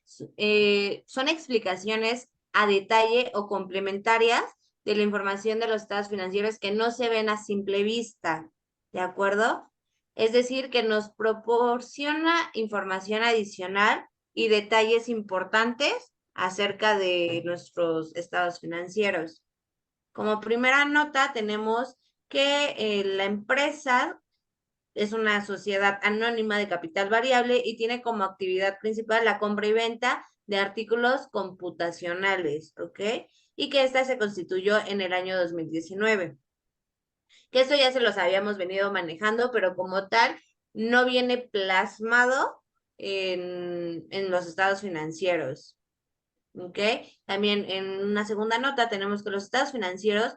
son explicaciones a detalle o complementarias de la información de los estados financieros que no se ven a simple vista, ¿de acuerdo? Es decir, que nos proporciona información adicional y detalles importantes acerca de nuestros estados financieros. Como primera nota tenemos que la empresa es una sociedad anónima de capital variable y tiene como actividad principal la compra y venta de artículos computacionales, ¿ok? Y que esta se constituyó en el año 2019. Que esto ya se los habíamos venido manejando, pero como tal, no viene plasmado en los estados financieros, ¿ok? También en una segunda nota tenemos que los estados financieros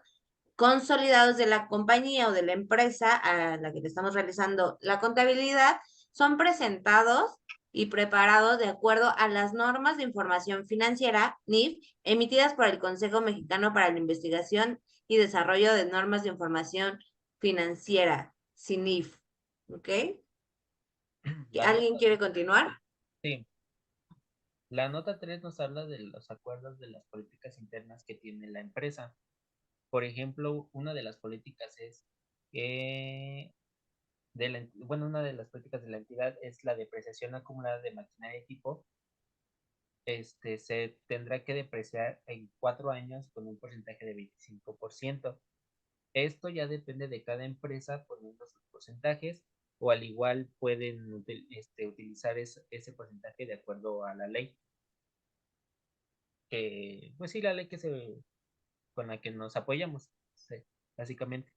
consolidados de la compañía o de la empresa a la que le estamos realizando la contabilidad son presentados y preparados de acuerdo a las normas de información financiera, NIF, emitidas por el Consejo Mexicano para la Investigación y Desarrollo de Normas de Información Financiera, CINIF. ¿Ok? La ¿Alguien nota, quiere continuar? sí. La nota 3 nos habla de los acuerdos de las políticas internas que tiene la empresa. Por ejemplo, una de las políticas es que bueno, una de las políticas de la entidad es la depreciación acumulada de maquinaria y equipo. Se tendrá que depreciar en 4 años con un porcentaje de 25%. Esto ya depende de cada empresa poniendo sus porcentajes o al igual pueden utilizar ese porcentaje de acuerdo a la ley. Pues sí, la ley con la que nos apoyamos, sí, básicamente.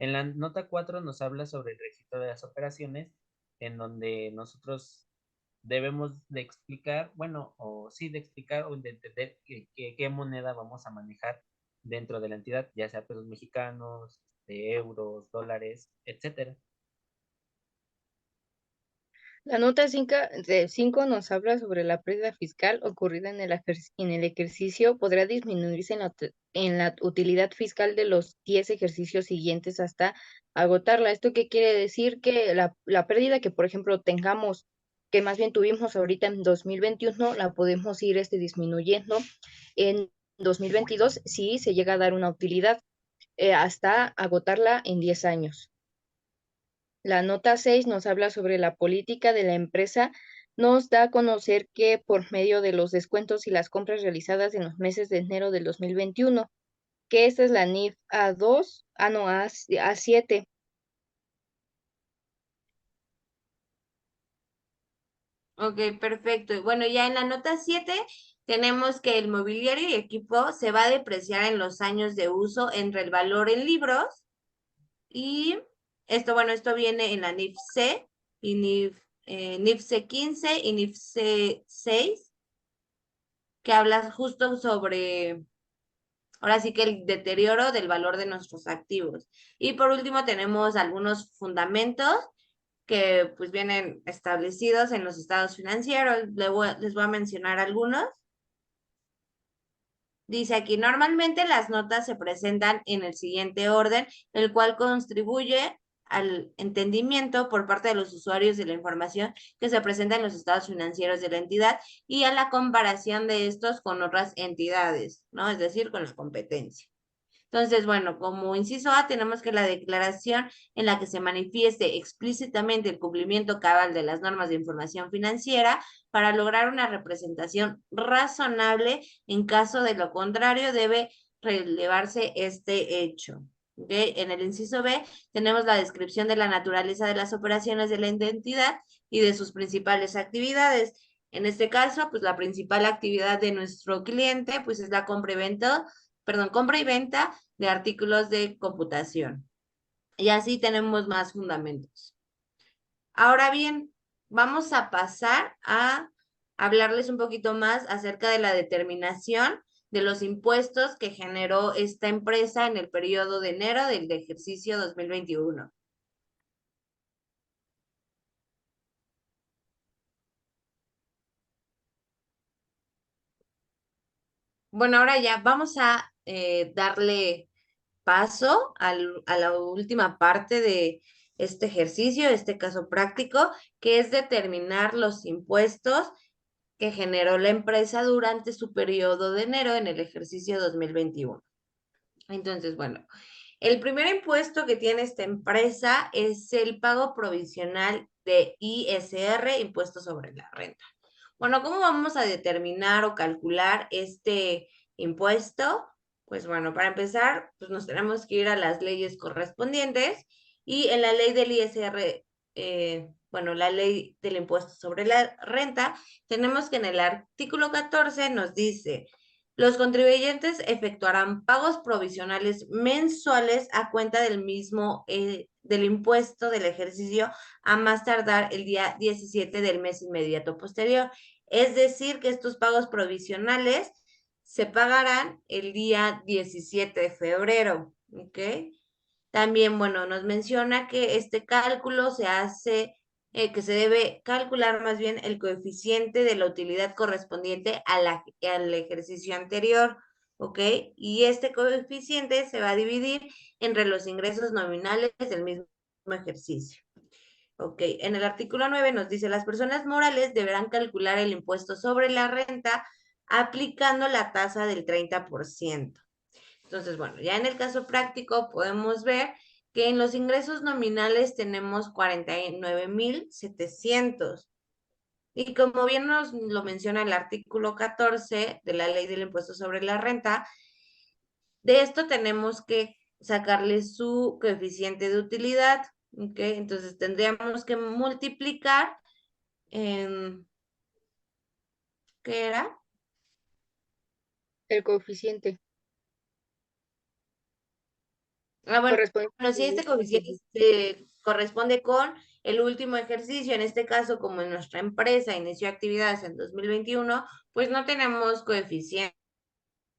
En la nota 4 nos habla sobre el registro de las operaciones, en donde nosotros debemos de explicar, bueno, o sí, de explicar o de entender qué moneda vamos a manejar dentro de la entidad, ya sea pesos mexicanos, euros, dólares, etcétera. La nota 5 nos habla sobre la pérdida fiscal ocurrida en el ejercicio. Podrá disminuirse en la utilidad fiscal de los 10 ejercicios siguientes hasta agotarla. ¿Esto qué quiere decir? Que la pérdida que, por ejemplo, tengamos, que más bien tuvimos ahorita en 2021, la podemos ir disminuyendo en 2022 si se llega a dar una utilidad hasta agotarla en 10 años. La nota 6 nos habla sobre la política de la empresa. Nos da a conocer que por medio de los descuentos y las compras realizadas en los meses de enero del 2021, que esta es la NIF A2, no, A7. Ok, perfecto. Y bueno, ya en la nota 7 tenemos que el mobiliario y equipo se va a depreciar en los años de uso entre el valor en libros y esto, bueno, esto viene en la NIF C y NIF C 15 y NIF C 6, que habla justo sobre, ahora sí que el deterioro del valor de nuestros activos. Y por último tenemos algunos fundamentos que pues vienen establecidos en los estados financieros. Les voy a mencionar algunos. Dice aquí, normalmente las notas se presentan en el siguiente orden, el cual contribuye al entendimiento por parte de los usuarios de la información que se presenta en los estados financieros de la entidad y a la comparación de estos con otras entidades, ¿no? Es decir, con la competencia. Entonces, bueno, como inciso A, tenemos que la declaración en la que se manifieste explícitamente el cumplimiento cabal de las normas de información financiera para lograr una representación razonable. En caso de lo contrario, debe relevarse este hecho. ¿Okay? En el inciso B, tenemos la descripción de la naturaleza de las operaciones de la entidad y de sus principales actividades. En este caso, pues la principal actividad de nuestro cliente, pues es la compra y venta de artículos de computación. Y así tenemos más fundamentos. Ahora bien, vamos a pasar a hablarles un poquito más acerca de la determinación de los impuestos que generó esta empresa en el periodo de enero del ejercicio 2021. Bueno, ahora ya vamos a darle paso a la última parte de este ejercicio, este caso práctico, que es determinar los impuestos que generó la empresa durante su periodo de enero en el ejercicio 2021. Entonces, bueno, el primer impuesto que tiene esta empresa es el pago provisional de ISR, impuesto sobre la renta. Bueno, ¿cómo vamos a determinar o calcular este impuesto? Pues bueno, para empezar, pues nos tenemos que ir a las leyes correspondientes y en la ley del ISR, bueno, la ley del impuesto sobre la renta, tenemos que en el artículo 14 nos dice, los contribuyentes efectuarán pagos provisionales mensuales a cuenta del mismo, del impuesto del ejercicio a más tardar el día 17 del mes inmediato posterior. Es decir, que estos pagos provisionales se pagarán el día 17 de febrero, ¿ok? También, bueno, nos menciona que este cálculo se hace, que se debe calcular más bien el coeficiente de la utilidad correspondiente al ejercicio anterior, ¿ok? Y este coeficiente se va a dividir entre los ingresos nominales del mismo ejercicio. Ok, en el artículo 9 nos dice, las personas morales deberán calcular el impuesto sobre la renta aplicando la tasa del 30%. Entonces, bueno, ya en el caso práctico podemos ver que en los ingresos nominales tenemos 49,700. Y como bien nos lo menciona el artículo 14 de la ley del impuesto sobre la renta, de esto tenemos que sacarle su coeficiente de utilidad. ¿Ok? Entonces tendríamos que multiplicar en, ¿qué era? El coeficiente Ah, bueno, corresponde. si este coeficiente se corresponde con el último ejercicio, en este caso, como en nuestra empresa inició actividades en 2021, pues no tenemos coeficiente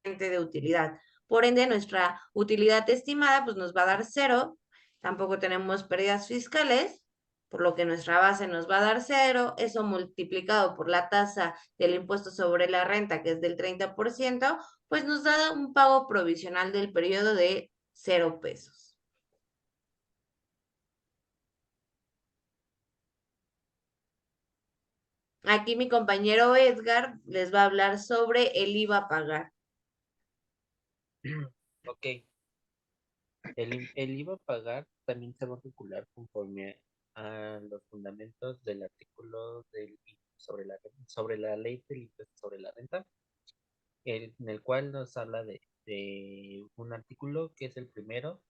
de utilidad. Por ende, nuestra utilidad estimada pues nos va a dar 0, tampoco tenemos pérdidas fiscales, por lo que nuestra base nos va a dar 0, eso multiplicado por la tasa del impuesto sobre la renta, que es del 30%, pues nos da un pago provisional del periodo de 0 pesos. Aquí mi compañero Edgar les va a hablar sobre el IVA a pagar. Ok. El IVA a pagar también se va a calcular conforme a los fundamentos del artículo sobre la ley del impuesto sobre la renta, en el cual nos habla de un artículo que es el primero,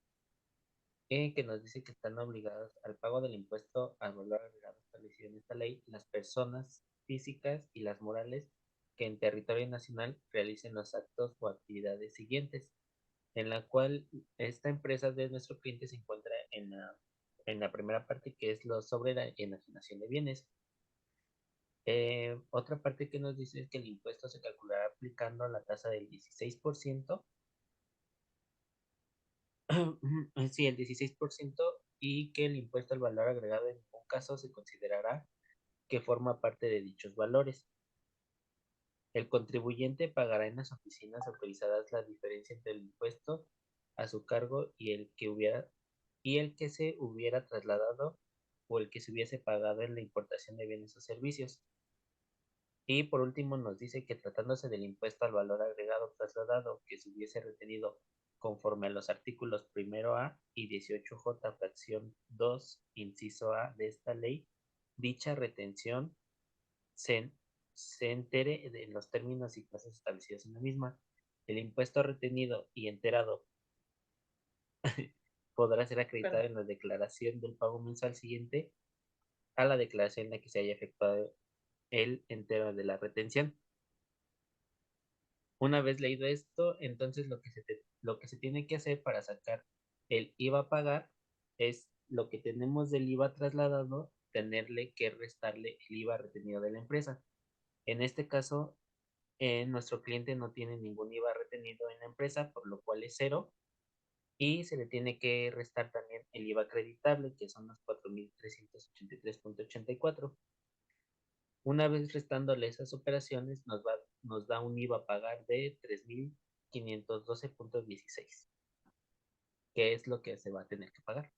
que nos dice que están obligadas al pago del impuesto al valor agregado establecido en esta ley las personas físicas y las morales que en territorio nacional realicen los actos o actividades siguientes, en la cual esta empresa de nuestro cliente se encuentra en la primera parte, que es lo sobre la enajenación de bienes. Otra parte que nos dice es que el impuesto se calculará aplicando la tasa del 16%. Sí, el 16%, y que el impuesto al valor agregado en ningún caso se considerará que forma parte de dichos valores. El contribuyente pagará en las oficinas autorizadas la diferencia entre el impuesto a su cargo y el que se hubiera trasladado o el que se hubiese pagado en la importación de bienes o servicios. Y por último nos dice que tratándose del impuesto al valor agregado trasladado que se hubiese retenido conforme a los artículos 1A y 18J fracción 2 inciso A de esta ley, dicha retención se entere en los términos y plazos establecidos en la misma. El impuesto retenido y enterado podrá ser acreditado en la declaración del pago mensual siguiente a la declaración en la que se haya efectuado el entero de la retención. Una vez leído esto, entonces lo que se tiene que hacer para sacar el IVA a pagar es lo que tenemos del IVA trasladado, tenerle que restarle el IVA retenido de la empresa. En este caso, nuestro cliente no tiene ningún IVA retenido en la empresa, por lo cual es cero, y se le tiene que restar también el IVA acreditable, que son los 4,383.84. Una vez restándole esas operaciones, nos da un IVA a pagar de 3,512.16, que es lo que se va a tener que pagar.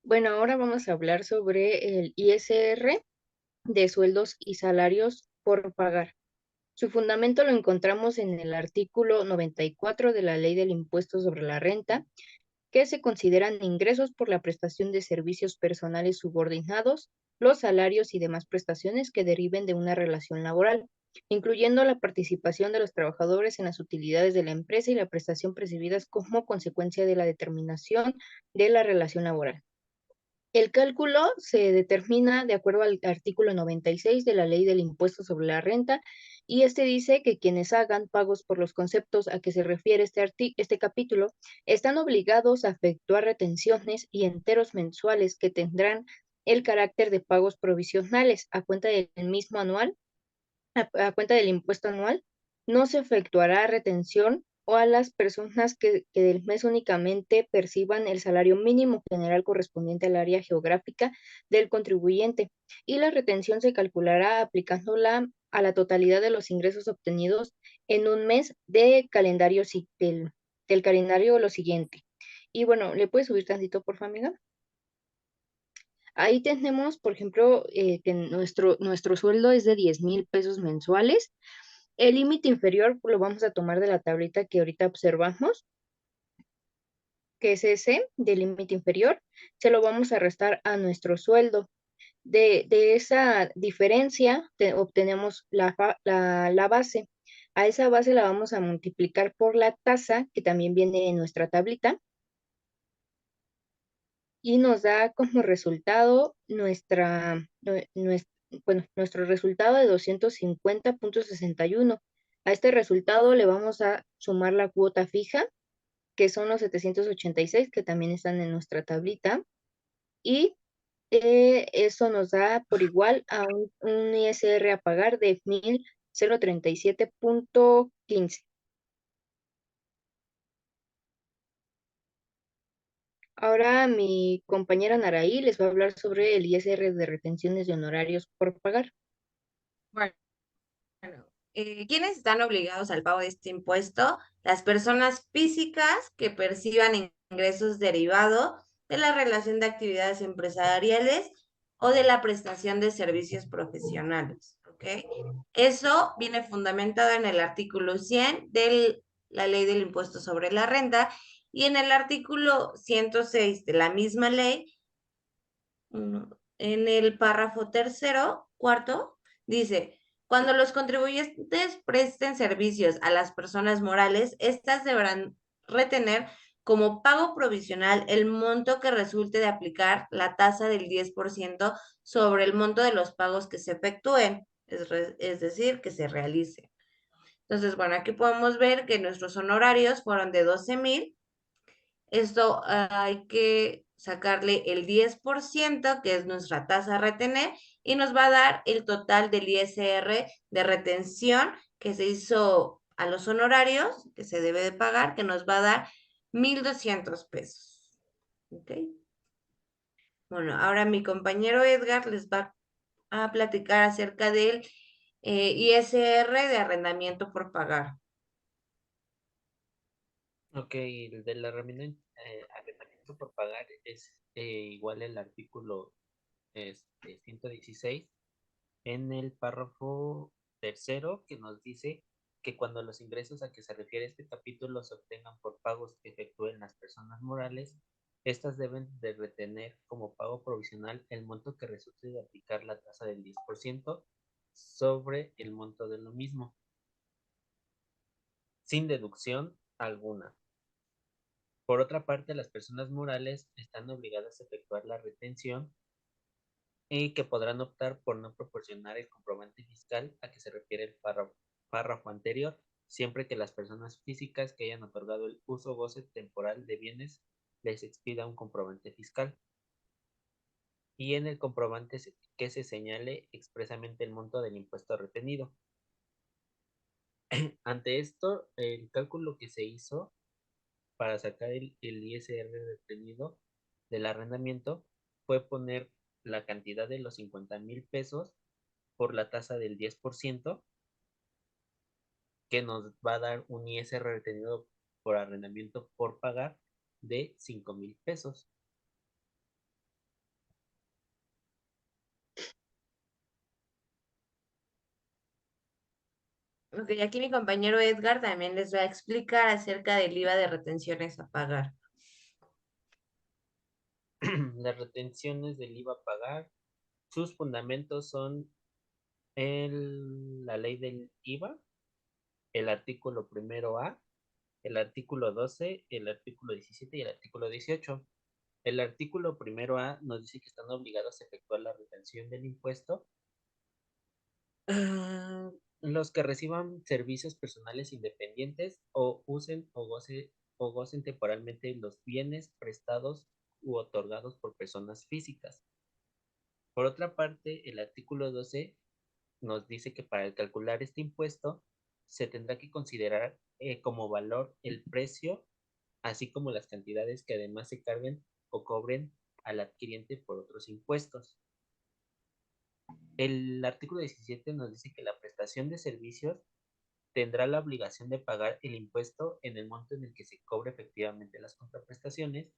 Bueno, ahora vamos a hablar sobre el ISR de sueldos y salarios por pagar. Su fundamento lo encontramos en el artículo 94 de la Ley del Impuesto sobre la Renta, que se consideran ingresos por la prestación de servicios personales subordinados, los salarios y demás prestaciones que deriven de una relación laboral, incluyendo la participación de los trabajadores en las utilidades de la empresa y la prestación percibidas como consecuencia de la determinación de la relación laboral. El cálculo se determina de acuerdo al artículo 96 de la Ley del Impuesto sobre la Renta, y este dice que quienes hagan pagos por los conceptos a que se refiere este capítulo están obligados a efectuar retenciones y enteros mensuales que tendrán el carácter de pagos provisionales a cuenta del mismo anual, a cuenta del impuesto anual. No se efectuará retención o a las personas que del mes únicamente perciban el salario mínimo general correspondiente al área geográfica del contribuyente, y la retención se calculará aplicándola a la totalidad de los ingresos obtenidos en un mes del calendario lo siguiente. Y bueno, ¿le puedes subir tantito, por favor, amiga? Ahí tenemos, por ejemplo, que nuestro sueldo es de 10,000 pesos mensuales. El límite inferior lo vamos a tomar de la tablita que ahorita observamos, que es ese del límite inferior. Se lo vamos a restar a nuestro sueldo. De esa diferencia obtenemos la base. A esa base la vamos a multiplicar por la tasa, que también viene en nuestra tablita, y nos da como resultado nuestro resultado de 250.61. A este resultado le vamos a sumar la cuota fija, que son los 786, que también están en nuestra tablita, y eso nos da por igual a un ISR a pagar de 1,037.15. Ahora mi compañera Naraí les va a hablar sobre el ISR de retenciones de honorarios por pagar. Bueno, ¿quiénes están obligados al pago de este impuesto? Las personas físicas que perciban ingresos derivados de la relación de actividades empresariales o de la prestación de servicios profesionales, ¿ok? Eso viene fundamentado en el artículo 100 de la Ley del Impuesto sobre la Renta, y en el artículo 106 de la misma ley, en el párrafo cuarto, dice: cuando los contribuyentes presten servicios a las personas morales, estas deberán retener como pago provisional el monto que resulte de aplicar la tasa del 10% sobre el monto de los pagos que se efectúen, es decir, que se realicen. Entonces, bueno, aquí podemos ver que nuestros honorarios fueron de 12,000. Esto hay que sacarle el 10%, que es nuestra tasa a retener, y nos va a dar el total del ISR de retención que se hizo a los honorarios, que se debe de pagar, que nos va a dar 1,200 pesos. ¿Ok? Bueno, ahora mi compañero Edgar les va a platicar acerca del ISR de arrendamiento por pagar. Ok, el del arrendamiento por pagar es igual el artículo 116 en el párrafo tercero, que nos dice que cuando los ingresos a que se refiere este capítulo se obtengan por pagos que efectúen las personas morales, estas deben de retener como pago provisional el monto que resulte de aplicar la tasa del 10% sobre el monto de lo mismo, sin deducción alguna. Por otra parte, las personas morales están obligadas a efectuar la retención y que podrán optar por no proporcionar el comprobante fiscal a que se refiere el párrafo anterior, siempre que las personas físicas que hayan otorgado el uso o goce temporal de bienes les expida un comprobante fiscal. Y en el comprobante que se señale expresamente el monto del impuesto retenido. Ante esto, el cálculo que se hizo para sacar el ISR retenido del arrendamiento fue poner la cantidad de los 50,000 pesos por la tasa del 10%, que nos va a dar un ISR retenido por arrendamiento por pagar de 5,000 pesos. Ok, aquí mi compañero Edgar también les va a explicar acerca del IVA de retenciones a pagar. Las retenciones del IVA a pagar, sus fundamentos son la ley del IVA, el artículo primero A, el artículo 12, el artículo 17 y el artículo 18. El artículo primero A nos dice que están obligados a efectuar la retención del impuesto los que reciban servicios personales independientes o usen o gocen temporalmente los bienes prestados u otorgados por personas físicas. Por otra parte, el artículo 12 nos dice que para calcular este impuesto se tendrá que considerar como valor el precio, así como las cantidades que además se carguen o cobren al adquiriente por otros impuestos. El artículo 17 nos dice que la prestación de servicios tendrá la obligación de pagar el impuesto en el monto en el que se cobre efectivamente las contraprestaciones.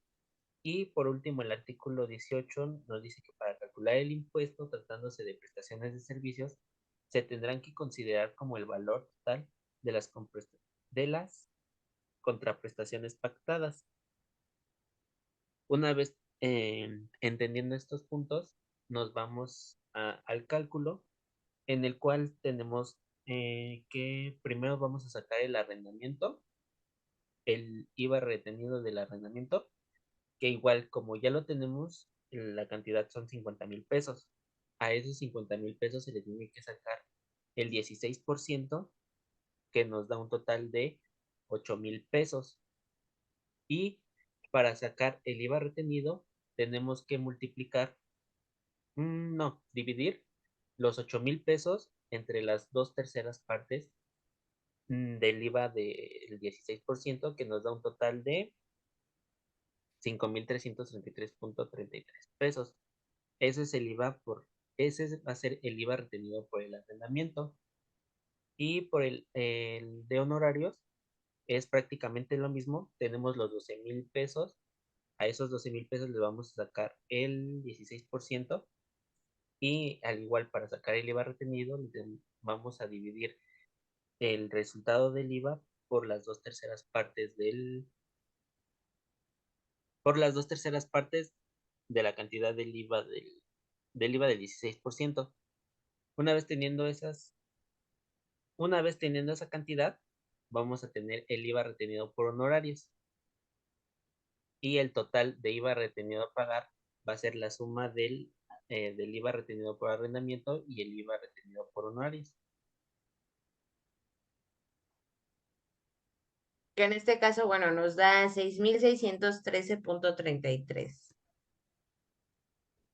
Y por último, el artículo 18 nos dice que para calcular el impuesto, tratándose de prestaciones de servicios, se tendrán que considerar como el valor total de las contraprestaciones pactadas. Una vez entendiendo estos puntos, nos vamos al cálculo en el cual tenemos que primero vamos a sacar el arrendamiento, el IVA retenido del arrendamiento, que igual como ya lo tenemos, la cantidad son 50,000 pesos. A esos 50,000 pesos se le tiene que sacar el 16%, que nos da un total de 8,000 pesos. Y para sacar el IVA retenido, tenemos que dividir los 8,000 pesos entre las 2/3 partes del IVA del 16%, que nos da un total de 5,333.33 pesos. Ese es el IVA ese va a ser el IVA retenido por el arrendamiento. Y por el de honorarios es prácticamente lo mismo. Tenemos los 12,000 pesos. A esos 12,000 pesos le vamos a sacar el 16%. Y al igual, para sacar el IVA retenido, vamos a dividir el resultado del IVA por las 2/3 partes de la cantidad del IVA del IVA del 16%. Una vez teniendo esa cantidad, vamos a tener el IVA retenido por honorarios. Y el total de IVA retenido a pagar va a ser la suma del IVA retenido por arrendamiento y el IVA retenido por honorarios. Que en este caso, bueno, nos da 6,613.33.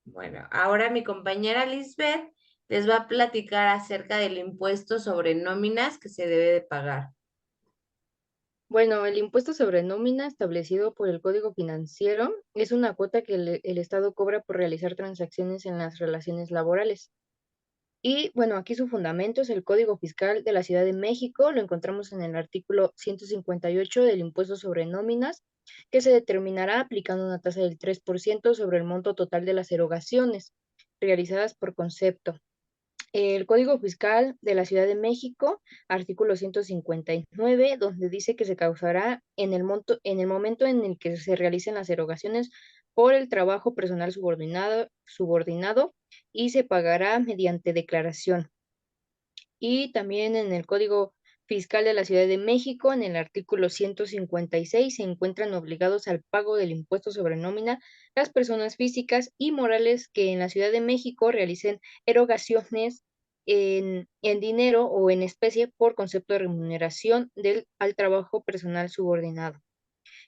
Bueno, ahora mi compañera Lisbeth les va a platicar acerca del impuesto sobre nóminas que se debe de pagar. Bueno, el impuesto sobre nómina establecido por el Código Financiero es una cuota que el Estado cobra por realizar transacciones en las relaciones laborales. Y bueno, aquí su fundamento es el Código Fiscal de la Ciudad de México. Lo encontramos en el artículo 158 del impuesto sobre nóminas, que se determinará aplicando una tasa del 3% sobre el monto total de las erogaciones realizadas por concepto. El Código Fiscal de la Ciudad de México, artículo 159, donde dice que se causará en el momento en el que se realicen las erogaciones por el trabajo personal subordinado y se pagará mediante declaración. Y también en el Código Fiscal de la Ciudad de México, en el artículo 156, se encuentran obligados al pago del impuesto sobre nómina las personas físicas y morales que en la Ciudad de México realicen erogaciones en dinero o en especie por concepto de remuneración al trabajo personal subordinado.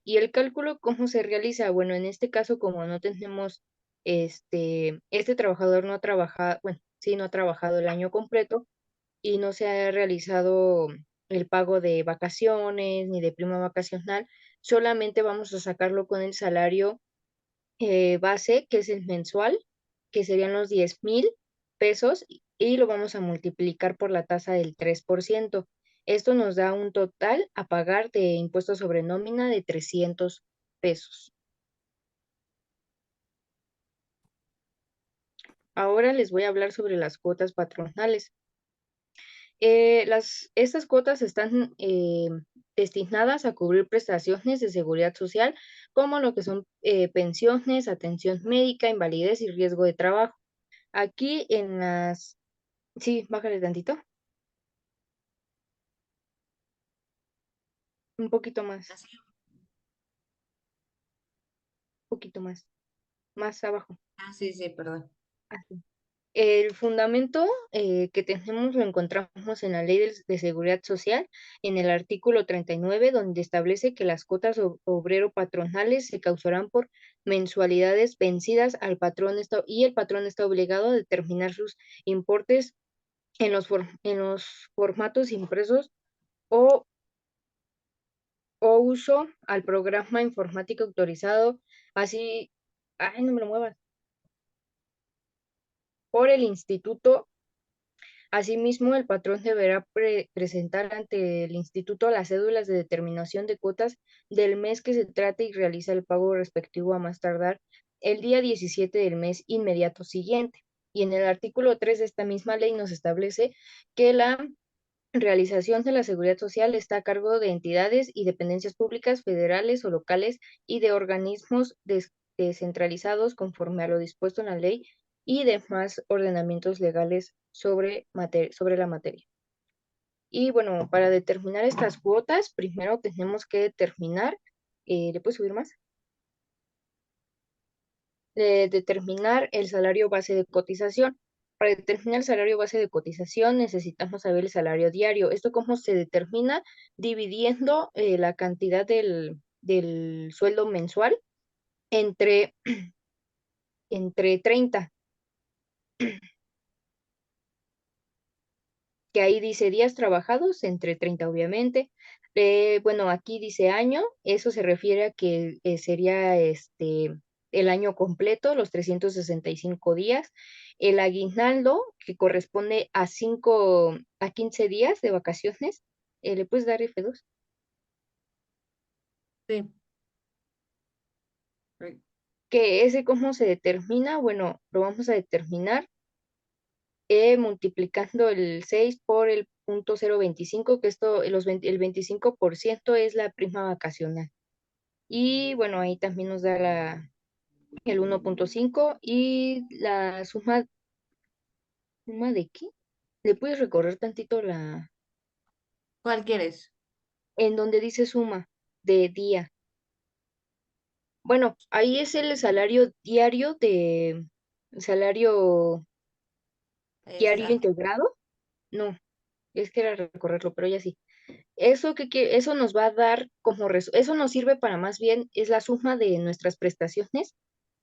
Y el cálculo, ¿cómo se realiza? Bueno, en este caso, como no tenemos, este trabajador no ha trabajado, bueno, sí, no ha trabajado el año completo, y no se ha realizado el pago de vacaciones ni de prima vacacional, solamente vamos a sacarlo con el salario base, que es el mensual, que serían los 10,000 pesos, y lo vamos a multiplicar por la tasa del 3%. Esto nos da un total a pagar de impuestos sobre nómina de 300 pesos. Ahora les voy a hablar sobre las cuotas patronales. Estas cuotas están destinadas a cubrir prestaciones de seguridad social, como lo que son pensiones, atención médica, invalidez y riesgo de trabajo. Aquí en las... Sí, bájale tantito, un poquito más, Así. un poquito más abajo. Ah, sí, sí, perdón. Así. El fundamento que tenemos lo encontramos en la Ley de Seguridad Social, en el artículo 39, donde establece que las cuotas obrero-patronales se causarán por mensualidades vencidas al patrón y el patrón está obligado a determinar sus importes en los formatos impresos o, o uso al programa informático autorizado, así, ay, no me lo muevas, por el Instituto. Asimismo, el patrón deberá presentar ante el instituto las cédulas de determinación de cuotas del mes que se trate y realiza el pago respectivo a más tardar el día 17 del mes inmediato siguiente. Y en el artículo 3 de esta misma ley nos establece que la realización de la seguridad social está a cargo de entidades y dependencias públicas, federales o locales y de organismos descentralizados conforme a lo dispuesto en la ley y demás ordenamientos legales sobre la materia. Y bueno, para determinar estas cuotas, primero tenemos que determinar, ¿le puedes subir más? Determinar el salario base de cotización. Para determinar el salario base de cotización necesitamos saber el salario diario. ¿Esto cómo se determina? Dividiendo la cantidad del sueldo mensual entre, entre 30, que ahí dice días trabajados, entre 30 obviamente. Bueno, aquí dice año, eso se refiere a que sería el año completo, los 365 días. El aguinaldo, que corresponde a 15 días de vacaciones. ¿Le puedes dar F2? Sí. Ay, Que ese cómo se determina, bueno, lo vamos a determinar multiplicando el 6 por el 0.025, que esto, el 25% es la prima vacacional. Y bueno, ahí también nos da el 1.5 y la ¿suma de qué? ¿Le puedes recorrer tantito ¿cuál quieres? en donde dice suma de día? Bueno, ahí es el salario diario salario Ahí diario está. integrado. No, es que era recorrerlo, pero ya sí. Eso nos va a dar eso nos sirve para más bien, es la suma de nuestras prestaciones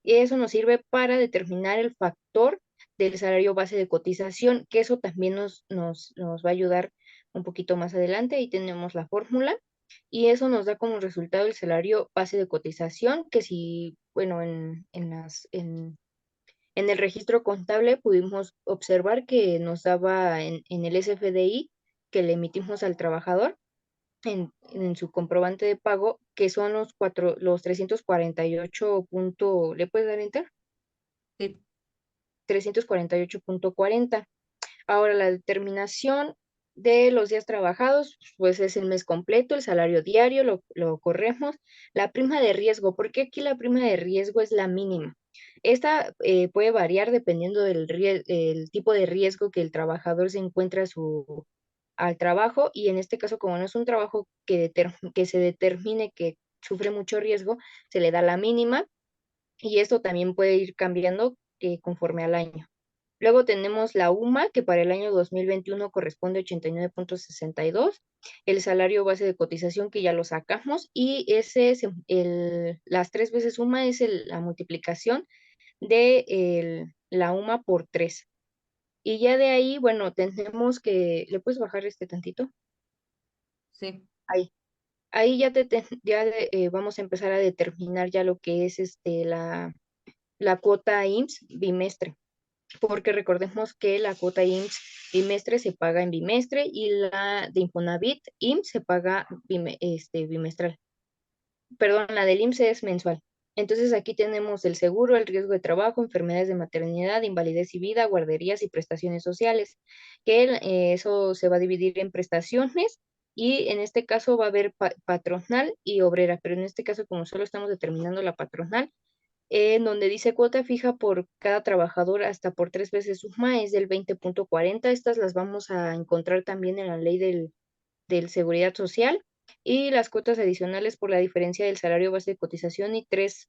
y eso nos sirve para determinar el factor del salario base de cotización, que eso también nos va a ayudar un poquito más adelante. Ahí tenemos la fórmula. y eso nos da como resultado el salario base de cotización, que si, bueno, en el registro contable pudimos observar que nos daba en el SFDI que le emitimos al trabajador en su comprobante de pago, que son los 348 punto, ¿le puedes dar enter? Sí. 348.40. Ahora, la determinación de los días trabajados, pues es el mes completo, el salario diario, lo corremos. La prima de riesgo, porque aquí la prima de riesgo es la mínima. Esta puede variar dependiendo el tipo de riesgo que el trabajador se encuentra al trabajo, y en este caso, como no es un trabajo que se determine que sufre mucho riesgo, se le da la mínima, y esto también puede ir cambiando conforme al año. Luego tenemos la UMA, que para el año 2021 corresponde a 89.62, el salario base de cotización que ya lo sacamos, y ese es las 3 veces UMA es la multiplicación de la UMA por 3. Y ya de ahí, bueno, tenemos que, ¿le puedes bajar este tantito? Sí. Ahí. Ahí vamos a empezar a determinar ya lo que es la cuota IMSS bimestre, porque recordemos que la cuota IMSS bimestre se paga en bimestre y la de Infonavit IMSS se paga bimestral. Perdón, la del IMSS es mensual. Entonces aquí tenemos el seguro, el riesgo de trabajo, enfermedades de maternidad, invalidez y vida, guarderías y prestaciones sociales, que eso se va a dividir en prestaciones, y en este caso va a haber patronal y obrera, pero en este caso como solo estamos determinando la patronal, en donde dice cuota fija por cada trabajador hasta por 3 veces suma es del 20.40. Estas las vamos a encontrar también en la ley del Seguridad Social, y las cuotas adicionales por la diferencia del salario base de cotización y tres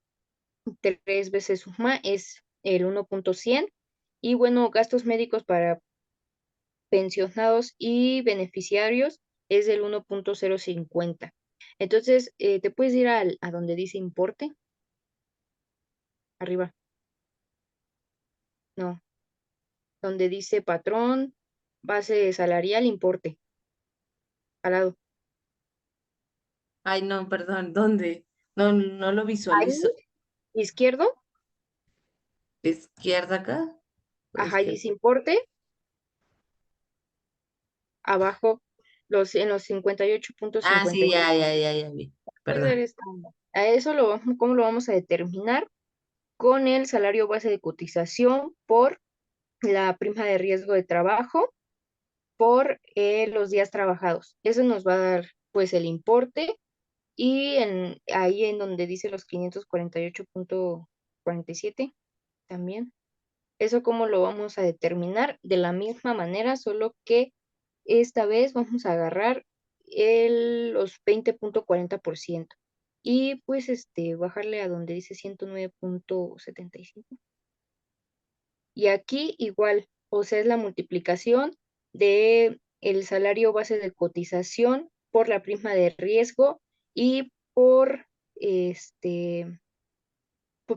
veces suma es el 1.100. Y bueno, gastos médicos para pensionados y beneficiarios es del 1.050. Entonces, te puedes ir a donde dice importe, arriba, no, donde dice patrón, base salarial, importe, al lado. Ay, no, perdón, ¿dónde? No, no lo Ahí, visualizo. izquierdo, ¿Izquierda acá? ¿O ajá, y izquierda? dice importe, abajo, en los Ah, sí, 58.58. ya vi. Puedes ver Perdón. a eso ¿cómo lo vamos a determinar? Con el salario base de cotización por la prima de riesgo de trabajo por los días trabajados. Eso nos va a dar pues el importe, y ahí en donde dice los 548.47 también. Eso cómo lo vamos a determinar de la misma manera, solo que esta vez vamos a agarrar los 20.40% y pues bajarle a donde dice 109.75. Y aquí igual, o sea, es la multiplicación de el salario base de cotización por la prima de riesgo y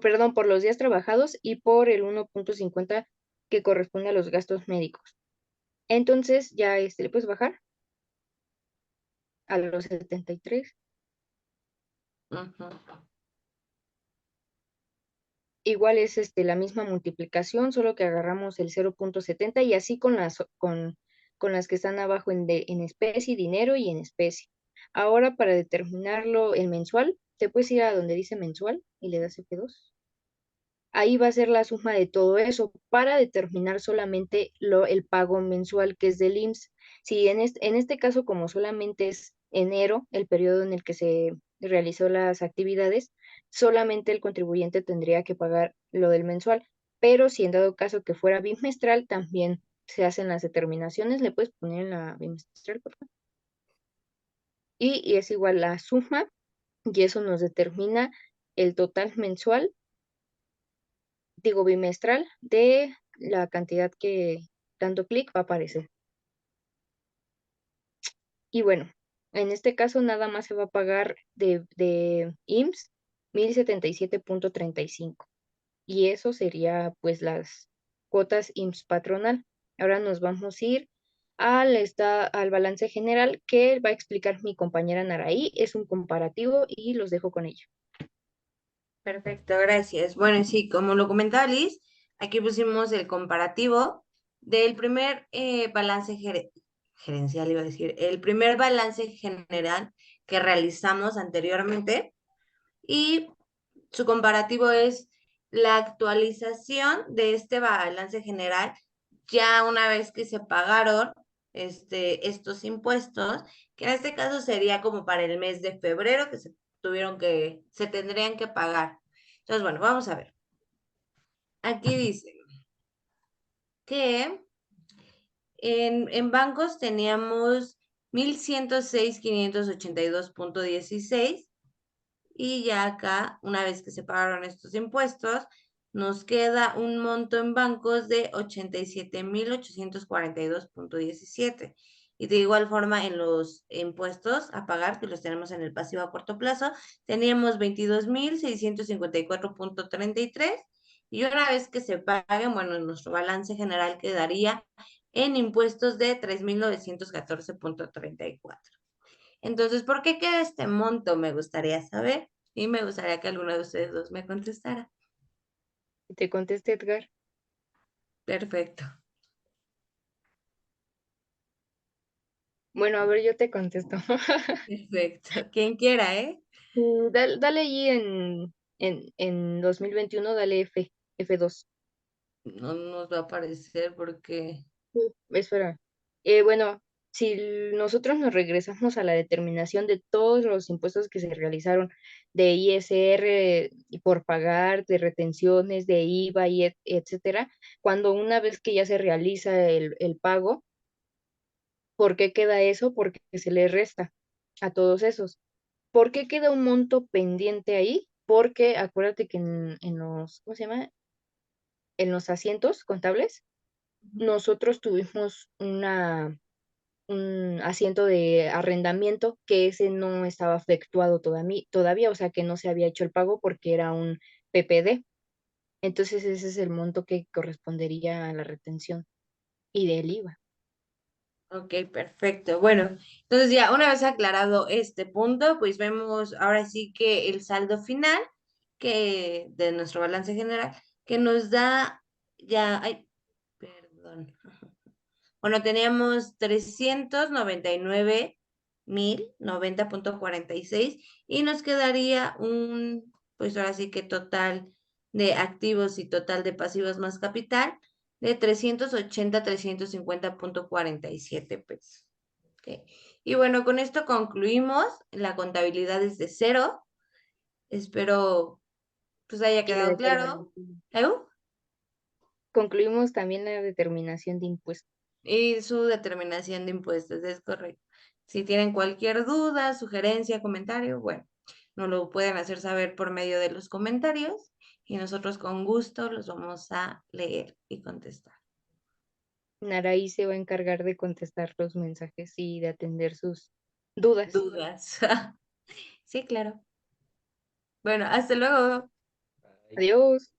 perdón, por los días trabajados y por el 1.50 que corresponde a los gastos médicos. Entonces, ya le puedes bajar a los 73. Ujú. Igual es la misma multiplicación, solo que agarramos el 0.70, y así con las que están abajo en especie, dinero y en especie. Ahora, para determinarlo en mensual, te puedes ir a donde dice mensual y le das F2. Ahí va a ser la suma de todo eso para determinar solamente el pago mensual que es del IMSS. Si en este caso, como solamente es enero, el periodo en el que se realizó las actividades, solamente el contribuyente tendría que pagar lo del mensual. Pero si en dado caso que fuera bimestral, también se hacen las determinaciones. ¿Le puedes poner en la bimestral, por favor? Y es igual la suma, y eso nos determina el total mensual, digo bimestral, de la cantidad que dando clic va a aparecer. Y bueno, en este caso nada más se va a pagar de IMSS 1077.35. Y eso sería pues las cuotas IMSS patronal. Ahora nos vamos a ir al balance general que va a explicar mi compañera Naraí. Es un comparativo y los dejo con ella. Perfecto, gracias. Bueno, sí, como lo comentaba Liz, aquí pusimos el comparativo del primer balance gerencial, iba a decir, el primer balance general que realizamos anteriormente y su comparativo es la actualización de este balance general ya una vez que se pagaron estos impuestos, que en este caso sería como para el mes de febrero que se tendrían que pagar. Entonces, bueno, vamos a ver. Aquí dice que en bancos teníamos 1,106,582,16 y ya acá, una vez que se pagaron estos impuestos, nos queda un monto en bancos de 87,842,17. Y de igual forma en los impuestos a pagar, que los tenemos en el pasivo a corto plazo, teníamos 22,654,33. Y una vez que se paguen, bueno, nuestro balance general quedaría en impuestos de 3,914,34. Entonces, ¿por qué queda este monto? Me gustaría saber y me gustaría que alguno de ustedes dos me contestara. Te conteste, Edgar. Perfecto. Bueno, a ver, yo te contesto. Perfecto. Quien quiera, ¿eh? Dale ahí en 2021, dale F2. No nos va a aparecer porque... Espera. Bueno, si nosotros nos regresamos a la determinación de todos los impuestos que se realizaron, de ISR y por pagar, de retenciones, de IVA y etcétera, cuando una vez que ya se realiza el pago, ¿por qué queda eso? Porque se le resta a todos esos. ¿Por qué queda un monto pendiente ahí? Porque acuérdate que en los, ¿cómo se llama? En los asientos contables, nosotros tuvimos un asiento de arrendamiento que ese no estaba efectuado todavía, o sea que no se había hecho el pago porque era un PPD. Entonces ese es el monto que correspondería a la retención y del IVA. Ok, perfecto. Bueno, entonces ya una vez aclarado este punto, pues vemos ahora sí que el saldo final que de nuestro balance general que nos da ya, ay, perdón. Bueno, teníamos 399,090,46 y nos quedaría pues ahora sí que total de activos y total de pasivos más capital de 350,47 pesos. Ok. Y bueno, con esto concluimos. La contabilidad es de cero. Espero pues haya Y la quedado claro. determinación. ¿Eu? Concluimos también la determinación de impuestos. Y su determinación de impuestos, es correcto. Si tienen cualquier duda, sugerencia, comentario, bueno, nos lo pueden hacer saber por medio de los comentarios y nosotros con gusto los vamos a leer y contestar. Naraí se va a encargar de contestar los mensajes y de atender sus dudas. Dudas. Sí, claro. Bueno, hasta luego. Bye. Adiós.